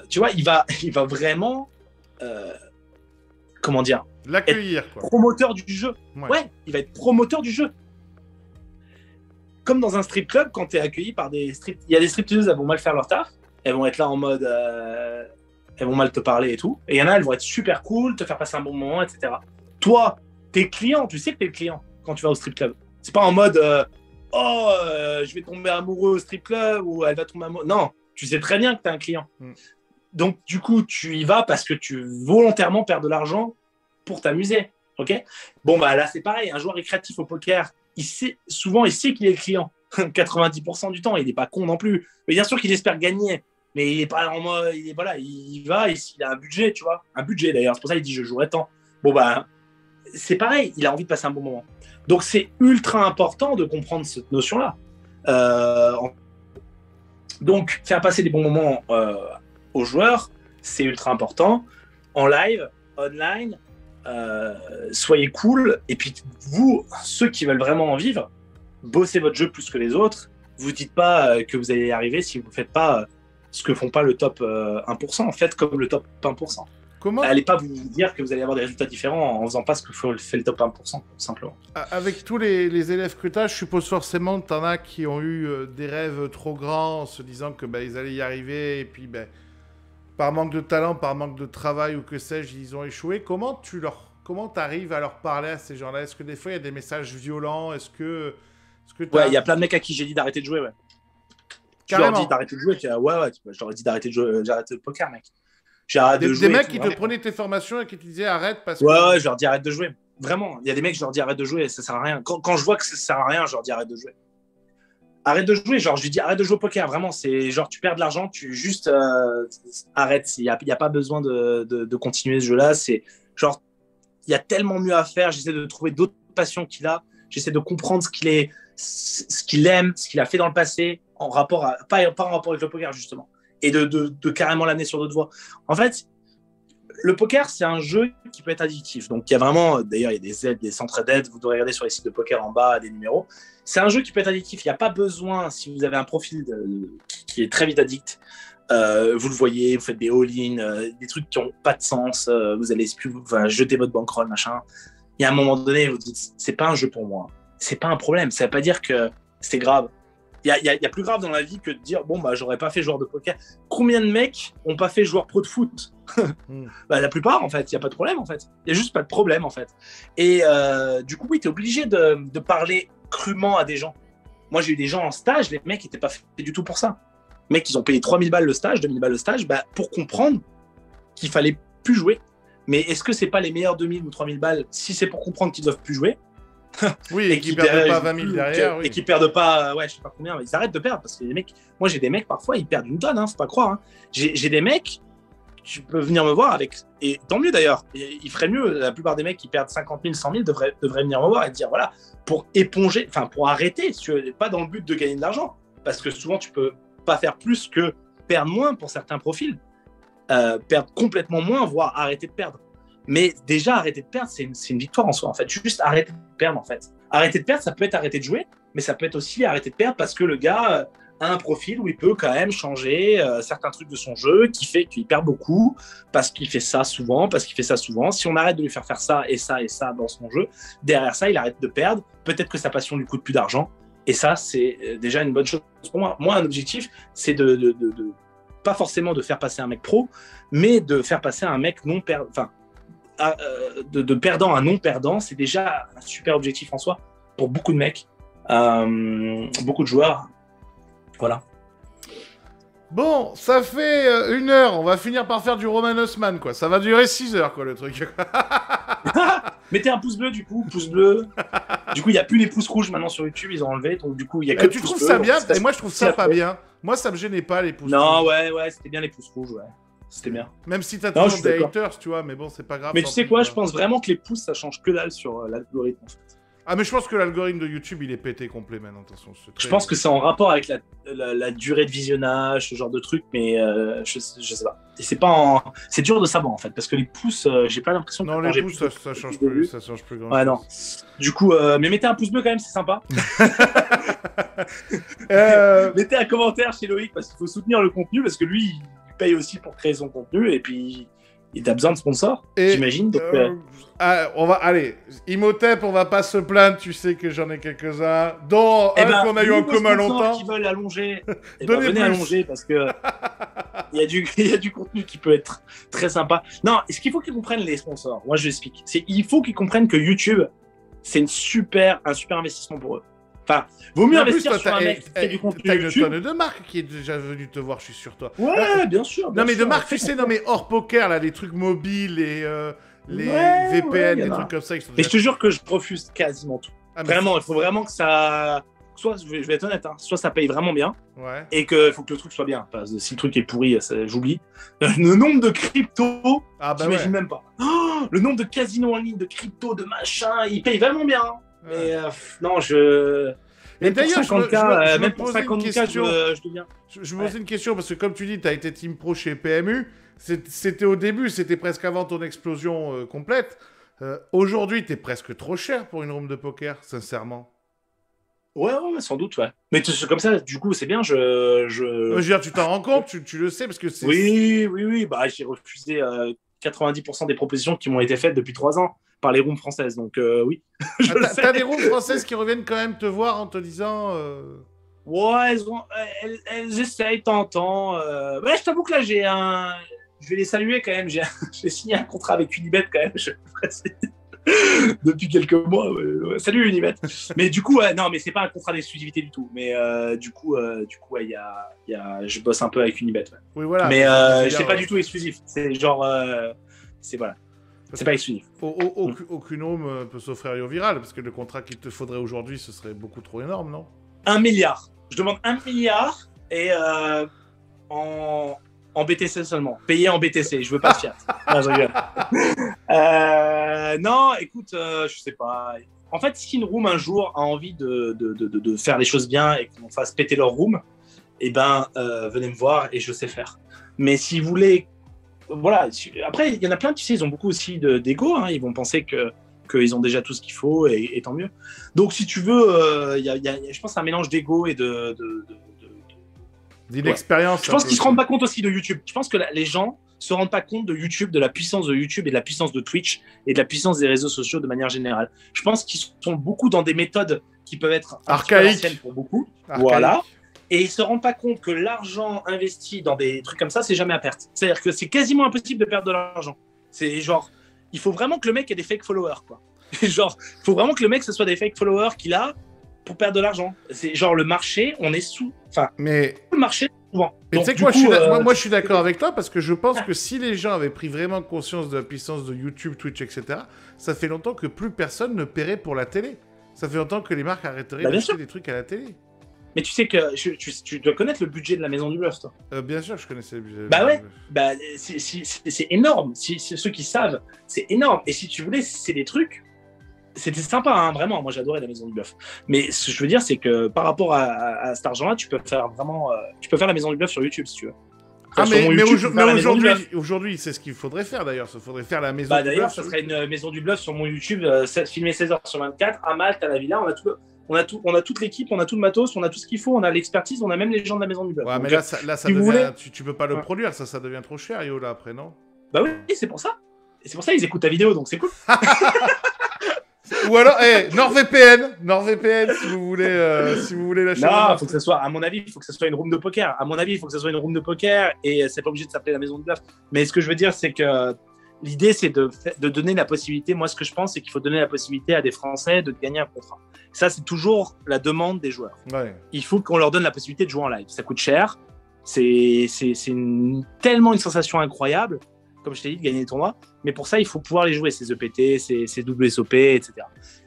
Tu vois, il va vraiment... comment dire, l'accueillir, quoi. Promoteur du jeu. Ouais, il va être promoteur du jeu. Comme dans un strip club, quand tu es accueilli par des strip... Il y a des stripteaseuses, elles vont mal faire leur taf. Elles vont être là en mode... elles vont mal te parler et tout. Et il y en a, elles vont être super cool, te faire passer un bon moment, etc. Toi, t'es client, tu sais que t'es le client quand tu vas au strip club. C'est pas en mode... je vais tomber amoureux au strip club ou elle va tomber amoureuse. Non, tu sais très bien que t'es un client. Donc, du coup, tu y vas parce que tu volontairement perds de l'argent pour t'amuser. Ok ? Bon, bah là, c'est pareil. Un joueur récréatif au poker, souvent, il sait qu'il est le client. 90% du temps, il n'est pas con non plus. Mais bien sûr qu'il espère gagner. Mais il n'est pas en mode. Il va, il a un budget, tu vois. Un budget d'ailleurs. C'est pour ça qu'il dit je jouerai tant. Bon, bah, c'est pareil. Il a envie de passer un bon moment. Donc, c'est ultra important de comprendre cette notion-là. Donc, faire passer des bons moments aux joueurs, c'est ultra important. En live, online, soyez cool. Et puis, vous, ceux qui veulent vraiment en vivre, bossez votre jeu plus que les autres. Vous dites pas que vous allez y arriver si vous ne faites pas ce que font pas le top 1%. Faites comme le top 1%. Allez pas vous dire que vous allez avoir des résultats différents en faisant pas ce que fait le top 1%, tout simplement. Avec tous les élèves que tu as, je suppose forcément que tu en as qui ont eu des rêves trop grands en se disant que ils allaient y arriver et puis par manque de talent, par manque de travail ou que sais-je, ils ont échoué. Comment tu arrives à leur parler à ces gens-là? Est-ce que des fois il y a des messages violents? Ouais, il y a plein de mecs à qui j'ai dit d'arrêter de jouer, ouais. Carrément. Je leur dis d'arrêter de jouer, ouais, je leur ai dit d'arrêter de jouer, j'arrête le poker, mec. J'arrête de jouer. Des mecs qui te prenaient tes formations et qui te disaient arrête parce que... Ouais, je leur dis arrête de jouer. Vraiment, il y a des mecs, je leur dis arrête de jouer, ça sert à rien. Quand je vois que ça sert à rien, je leur dis arrête de jouer. Arrête de jouer, genre je lui dis arrête de jouer au poker, vraiment, c'est genre tu perds de l'argent, tu juste arrête, il n'y a pas besoin de continuer ce jeu-là, c'est genre, il y a tellement mieux à faire, j'essaie de trouver d'autres passions qu'il a, j'essaie de comprendre ce qu'il aime, ce qu'il a fait dans le passé, pas en rapport avec le poker justement, et de carrément l'amener sur d'autres voies. En fait, le poker, c'est un jeu qui peut être addictif. Donc, il y a vraiment, d'ailleurs, il y a des aides, des centres d'aide. Vous devrez regarder sur les sites de poker en bas, des numéros. C'est un jeu qui peut être addictif. Il n'y a pas besoin, si vous avez un profil qui est très vite addict, vous le voyez, vous faites des all-in, des trucs qui n'ont pas de sens, vous allez jeter votre bankroll, machin. Il y a un moment donné, vous dites, c'est pas un jeu pour moi. C'est pas un problème. Ça ne veut pas dire que c'est grave. Il y a plus grave dans la vie que de dire bon j'aurais pas fait joueur de poker. Combien de mecs ont pas fait joueur pro de foot? La plupart en fait, il y a pas de problème en fait. Il y a juste pas de problème en fait. Et du coup oui, tu es obligé de parler crûment à des gens. Moi j'ai eu des gens en stage, les mecs étaient pas faits du tout pour ça. Les mecs ils ont payé 3000 balles le stage, 2000 balles le stage pour comprendre qu'il fallait plus jouer. Mais est-ce que c'est pas les meilleurs 2000 ou 3000 balles si c'est pour comprendre qu'ils doivent plus jouer? Oui, et et qui perdent pas 20 000 derrière. et qui perdent pas, ouais, je sais pas combien, mais ils arrêtent de perdre parce que les mecs, moi j'ai des mecs parfois ils perdent une tonne, hein, faut pas croire. Hein. J'ai des mecs, tu peux venir me voir avec, et tant mieux d'ailleurs, il ferait mieux, la plupart des mecs qui perdent 50 000, 100 000 devraient venir me voir et dire voilà, pour éponger, enfin pour arrêter, pas dans le but de gagner de l'argent, parce que souvent tu peux pas faire plus que perdre moins pour certains profils, perdre complètement moins, voire arrêter de perdre. Mais déjà, arrêter de perdre, c'est une victoire en soi, en fait. Juste arrêter de perdre, en fait. Arrêter de perdre, ça peut être arrêter de jouer, mais ça peut être aussi arrêter de perdre parce que le gars a un profil où il peut quand même changer certains trucs de son jeu qui fait qu'il perd beaucoup parce qu'il fait ça souvent, Si on arrête de lui faire ça et ça dans son jeu, derrière ça, il arrête de perdre. Peut-être que sa passion lui coûte plus d'argent. Et ça, c'est déjà une bonne chose pour moi. Moi, un objectif, c'est de pas forcément de faire passer un mec pro, mais de faire passer un mec non perdant. Enfin, de perdant à non perdant, c'est déjà un super objectif en soi pour beaucoup de mecs, beaucoup de joueurs. Voilà. Bon, ça fait 1 heure. On va finir par faire du Roman Osman, quoi. Ça va durer 6 heures, quoi, le truc. Mettez un pouce bleu, du coup, pouce bleu. Du coup, il n'y a plus les pouces rouges maintenant sur YouTube, ils ont enlevé. Donc, du coup, il y a que. Tu trouves ça bien? Et moi, je trouve ça pas bien. Moi, ça me gênait pas, les pouces rouges. Non, ouais, c'était bien les pouces rouges, ouais. C'était bien. Même si t'as toujours des haters, tu vois, mais bon, c'est pas grave. Mais tu sais quoi, je pense vraiment que les pouces, ça change que dalle sur l'algorithme, en fait. Ah, mais je pense que l'algorithme de YouTube, il est pété complet maintenant, attention. Je pense que c'est en rapport avec la durée de visionnage, ce genre de truc, mais je sais pas. Et c'est dur de savoir, en fait, parce que les pouces, j'ai pas l'impression que... Non, les pouces, ça change plus grand. Ouais, non. Du coup, mais mettez un pouce bleu quand même, c'est sympa. Mettez un commentaire chez Loïc, parce qu'il faut soutenir le contenu, parce que lui, il paye aussi pour créer son contenu, et puis il a besoin de sponsors, j'imagine. Donc, allez, Imhotep, on va pas se plaindre, tu sais que j'en ai quelques-uns, dont un qu'on a eu en commun longtemps. Qui veulent allonger, venez allonger, parce que il y a du contenu qui peut être très sympa. Non, ce qu'il faut qu'ils comprennent les sponsors, moi je l'explique, il faut qu'ils comprennent que YouTube, c'est un super investissement pour eux. Enfin, vaut mieux investir sur un mec qui fait du contenu T'as une YouTube. tonne de marques qui est déjà venue te voir, je suis sûr, toi. Ouais, bien sûr. Non, mais de marques, tu sais, non, mais hors poker, là, les trucs mobiles et les VPN, des trucs comme ça. Mais je te jure que je refuse quasiment tout. Vraiment, il faut vraiment que ça... Soit, je vais être honnête, hein, soit ça paye vraiment bien, et qu'il faut que le truc soit bien. Parce que si le truc est pourri, j'oublie. Le nombre de cryptos, j'imagine même pas. Oh, le nombre de casinos en ligne, de cryptos, de machin, ils payent vraiment bien. Hein. Mais non, et d'ailleurs, même pour 50K, je deviens. Je me posais une question, parce que comme tu dis, tu as été team pro chez PMU. C'était au début, c'était presque avant ton explosion complète. Aujourd'hui, tu es presque trop cher pour une room de poker, sincèrement. Ouais, sans doute, ouais. Mais comme ça, du coup, c'est bien, Je veux dire, tu t'en rends compte, tu le sais, parce que c'est... Oui. Bah, j'ai refusé 90% des propositions qui m'ont été faites depuis 3 ans par les rooms françaises, donc oui. T'as des rooms françaises qui reviennent quand même te voir en te disant... Ouais, elles essayent, t'entends. Ouais, je t'avoue que là, je vais les saluer quand même. J'ai signé un contrat avec Unibet quand même. Depuis quelques mois. Ouais. Salut Unibet. Mais du coup, non, mais c'est pas un contrat d'exclusivité du tout. Mais du coup, ouais, je bosse un peu avec Unibet. Ouais. Oui, voilà. Mais c'est pas du tout exclusif. C'est genre, voilà. C'est pas exclusif. Aucune room peut s'offrir au viral, parce que le contrat qu'il te faudrait aujourd'hui, ce serait beaucoup trop énorme, non? 1 milliard. Je demande 1 milliard et en BTC seulement. Payé en BTC, je veux pas de fiat. Non, je rigole. Non, écoute, je sais pas. En fait, si une room un jour a envie de faire les choses bien et qu'on fasse péter leur room, eh ben, venez me voir et je sais faire. Mais si vous voulez... Voilà. Après, il y en a plein, tu sais, ils ont beaucoup aussi d'ego. Hein, ils vont penser qu'ils ont déjà tout ce qu'il faut et tant mieux. Donc, si tu veux, je pense, un mélange d'ego et d'inexpérience. Je pense qu'ils se rendent pas compte aussi de YouTube. Je pense que les gens se rendent pas compte de YouTube, de la puissance de YouTube et de la puissance de Twitch et de la puissance des réseaux sociaux de manière générale. Je pense qu'ils sont beaucoup dans des méthodes qui peuvent être archaïques pour beaucoup. Voilà. Et ils se rendent pas compte que l'argent investi dans des trucs comme ça, c'est jamais à perte. C'est-à-dire que c'est quasiment impossible de perdre de l'argent. C'est genre, il faut vraiment que le mec ait des fake followers, quoi. Genre, il faut vraiment que le mec, ce soit des fake followers qu'il a pour perdre de l'argent. C'est genre le marché, on est sous. Enfin, mais le marché, souvent. Mais tu sais quoi, moi je suis d'accord avec toi, parce que je pense que si les gens avaient pris vraiment conscience de la puissance de YouTube, Twitch, etc., ça fait longtemps que plus personne ne paierait pour la télé. Ça fait longtemps que les marques arrêteraient Bah, bien d'acheter sûr. des trucs à la télé. Mais tu sais que tu dois connaître le budget de la Maison du Bluff, toi. Bien sûr, je connaissais le budget. Bah ouais. Bah, c'est énorme. Ceux qui savent, c'est énorme. Et si tu voulais, c'est des trucs. C'était sympa, hein, vraiment. Moi, j'adorais la Maison du Bluff. Mais ce que je veux dire, c'est que par rapport à cet argent-là, tu peux faire vraiment. Tu peux faire la Maison du Bluff sur YouTube, si tu veux. Ah, Enfin, sur mon YouTube, tu peux faire la Maison du Bluff. aujourd'hui, c'est ce qu'il faudrait faire d'ailleurs. Il faudrait faire la Maison Bah, du d'ailleurs, Bluff. ça serait une Maison du Bluff sur mon YouTube, filmé 16h/24, à Malte, à la Villa. On a toute l'équipe, on a tout le matos, on a tout ce qu'il faut, on a l'expertise, on a même les gens de la Maison du Bluff. Ouais, Donc, mais là, ça si vous devient... voulez- tu peux pas le Ouais. produire, ça devient trop cher, Yo, là, après, non? Bah oui, c'est pour ça. Et c'est pour ça qu'ils écoutent ta vidéo, donc c'est cool. Ou alors, NordVPN, si vous voulez lâcher. Non, faut que ça soit, à mon avis, il faut que ça soit une room de poker. À mon avis, il faut que ça soit une room de poker et c'est pas obligé de s'appeler la Maison du Bluff. Mais ce que je veux dire, c'est que l'idée, c'est de donner la possibilité. Moi, ce que je pense, c'est qu'il faut donner la possibilité à des Français de gagner un contrat. Ça, c'est toujours la demande des joueurs. Ouais. Il faut qu'on leur donne la possibilité de jouer en live. Ça coûte cher. C'est tellement une sensation incroyable, comme je t'ai dit, de gagner des tournois. Mais pour ça, il faut pouvoir les jouer, ces EPT, ces WSOP, etc.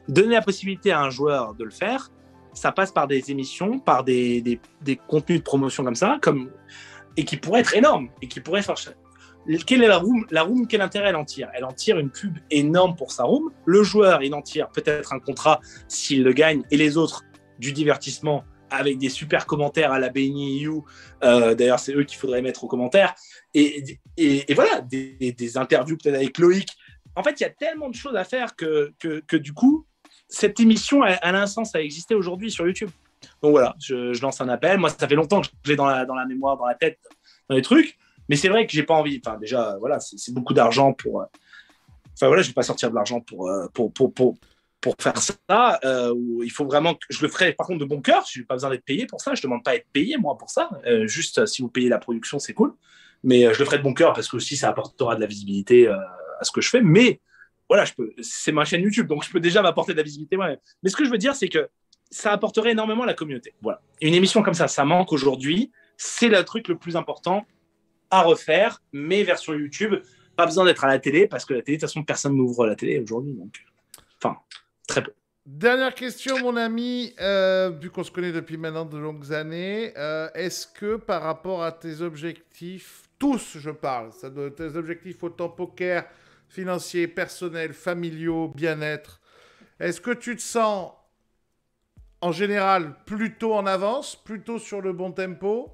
Donner la possibilité à un joueur de le faire, ça passe par des émissions, par des contenus de promotion comme ça, et qui pourraient être énormes, et qui pourraient faire cher. Quelle est la room? La room, quel intérêt elle en tire? Elle en tire une pub énorme pour sa room. Le joueur, il en tire peut-être un contrat s'il le gagne, et les autres, du divertissement, avec des super commentaires à la BNI EU. D'ailleurs, c'est eux qu'il faudrait mettre aux commentaires. Et voilà, des interviews peut-être avec Loïc. En fait, il y a tellement de choses à faire que du coup, cette émission, elle a un sens à exister aujourd'hui sur YouTube. Donc voilà, je lance un appel. Moi, ça fait longtemps que je l'ai dans la mémoire, dans la tête, dans les trucs. Mais c'est vrai que j'ai pas envie. Enfin, déjà, voilà, c'est beaucoup d'argent pour. Enfin voilà, je vais pas sortir de l'argent pour faire ça. Il faut vraiment que je le ferai par contre de bon cœur. Je n'ai pas besoin d'être payé pour ça. Je demande pas à être payé moi pour ça. Juste si vous payez la production, c'est cool. Mais je le ferai de bon cœur parce que aussi ça apportera de la visibilité à ce que je fais. Mais voilà, c'est ma chaîne YouTube, donc je peux déjà m'apporter de la visibilité moi-même. Mais ce que je veux dire, c'est que ça apporterait énormément à la communauté. Voilà. Et une émission comme ça manque aujourd'hui. C'est le truc le plus important à refaire, mais version YouTube. Pas besoin d'être à la télé, parce que la télé, de toute façon, personne n'ouvre la télé aujourd'hui. Donc, enfin, très peu. Dernière question, mon ami, vu qu'on se connaît depuis maintenant de longues années, est-ce que par rapport à tes objectifs, tous je parle, tes objectifs autant poker, financiers, personnels, familiaux, bien-être, est-ce que tu te sens en général plutôt en avance, plutôt sur le bon tempo,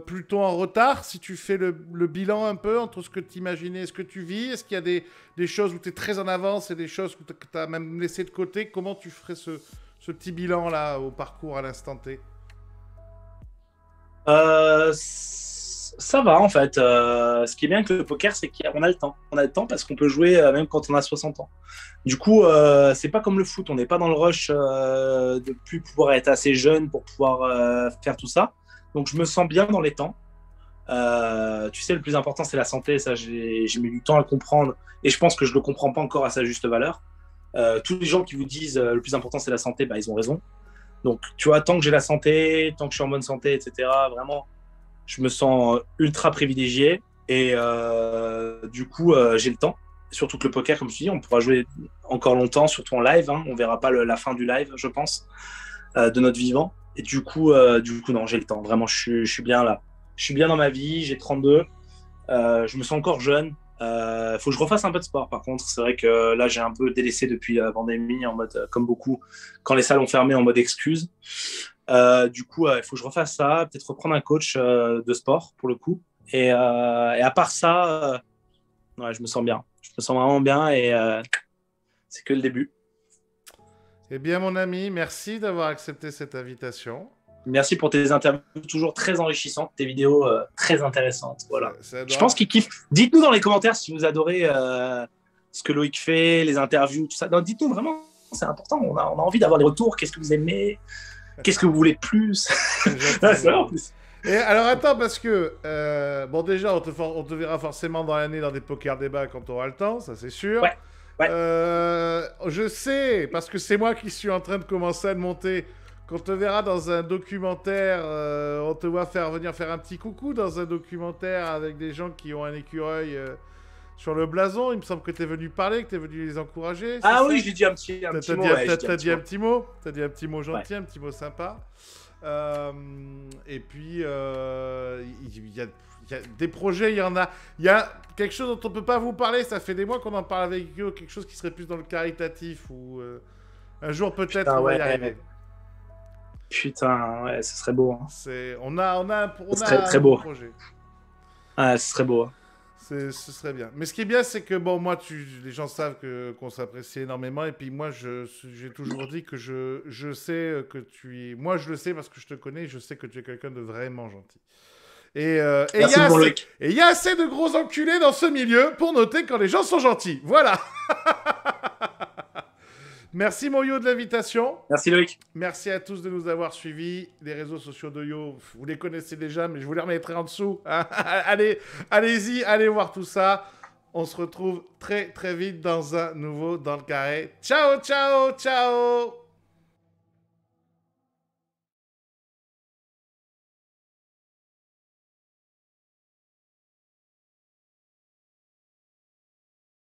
plutôt en retard, si tu fais le bilan un peu entre ce que tu imaginais et ce que tu vis? Est-ce qu'il y a des choses où tu es très en avance et des choses que tu as même laissé de côté? Comment tu ferais ce petit bilan-là au parcours à l'instant T? Ça va en fait. Ce qui est bien avec le poker, c'est qu'on a le temps. On a le temps parce qu'on peut jouer même quand on a 60 ans. Du coup, c'est pas comme le foot. On n'est pas dans le rush de plus pouvoir être assez jeune pour pouvoir faire tout ça. Donc je me sens bien dans les temps. Tu sais, le plus important, c'est la santé. Ça, j'ai mis du temps à le comprendre. Et je pense que je le comprends pas encore à sa juste valeur. Tous les gens qui vous disent le plus important, c'est la santé, bah, ils ont raison. Donc, tu vois, tant que j'ai la santé, tant que je suis en bonne santé, etc., vraiment, je me sens ultra privilégié. Et du coup, j'ai le temps. Surtout que le poker, comme je dis, on pourra jouer encore longtemps, surtout en live. Hein. On verra pas la fin du live, je pense, de notre vivant. Et du coup, non, j'ai le temps. Vraiment, je suis bien là. Je suis bien dans ma vie, j'ai 32. Je me sens encore jeune. Faut que je refasse un peu de sport, par contre. C'est vrai que là, j'ai un peu délaissé depuis la pandémie, en mode, comme beaucoup, quand les salles ont fermé, en mode excuse. Du coup, il faut que je refasse ça, peut-être reprendre un coach de sport, pour le coup. Et à part ça, ouais, je me sens bien. Je me sens vraiment bien et c'est que le début. Eh bien, mon ami, merci d'avoir accepté cette invitation. Merci pour tes interviews toujours très enrichissantes, tes vidéos très intéressantes. Voilà. Je pense qu'ils kiffent. Dites-nous dans les commentaires si vous adorez ce que Loïc fait, les interviews, tout ça. Non, dites-nous vraiment, c'est important. On a envie d'avoir des retours. Qu'est-ce que vous aimez? Qu'est-ce que vous voulez de plus? C'est vrai en plus. Et alors attends, parce que bon, déjà on te verra forcément dans l'année dans des poker débats quand on aura le temps, ça c'est sûr. Ouais. Ouais. Je sais, parce que c'est moi qui suis en train de commencer à le monter. Qu'on te verra dans un documentaire, on te voit venir faire un petit coucou dans un documentaire avec des gens qui ont un écureuil sur le blason. Il me semble que tu es venu parler, que tu es venu les encourager. Ah oui, j'ai dit un petit mot. T'as dit un petit mot. T'as dit un petit mot gentil, un petit mot sympa. Et puis, il y a des projets, il y en a. Il y a quelque chose dont on peut pas vous parler. Ça fait des mois qu'on en parle avec Guillaume. Quelque chose qui serait plus dans le caritatif ou un jour peut-être on va y arriver. Putain, ouais, ce serait beau. Hein. On a très beau. Projet. Ah, ce serait beau. Hein. Ce serait bien. Mais ce qui est bien, c'est que bon, moi, les gens savent qu'on s'apprécie énormément. Et puis moi, j'ai toujours dit que je sais que tu es. Moi, je le sais parce que je te connais. Je sais que tu es quelqu'un de vraiment gentil. Et il y a assez de gros enculés dans ce milieu pour noter quand les gens sont gentils. Voilà. Merci Moyo de l'invitation. Merci Loïc. Merci à tous de nous avoir suivis. Les réseaux sociaux de Yo, vous les connaissez déjà, mais je vous les remettrai en dessous. Allez-y, allez voir tout ça. On se retrouve très très vite dans un nouveau Dans le Carré. Ciao, ciao, ciao.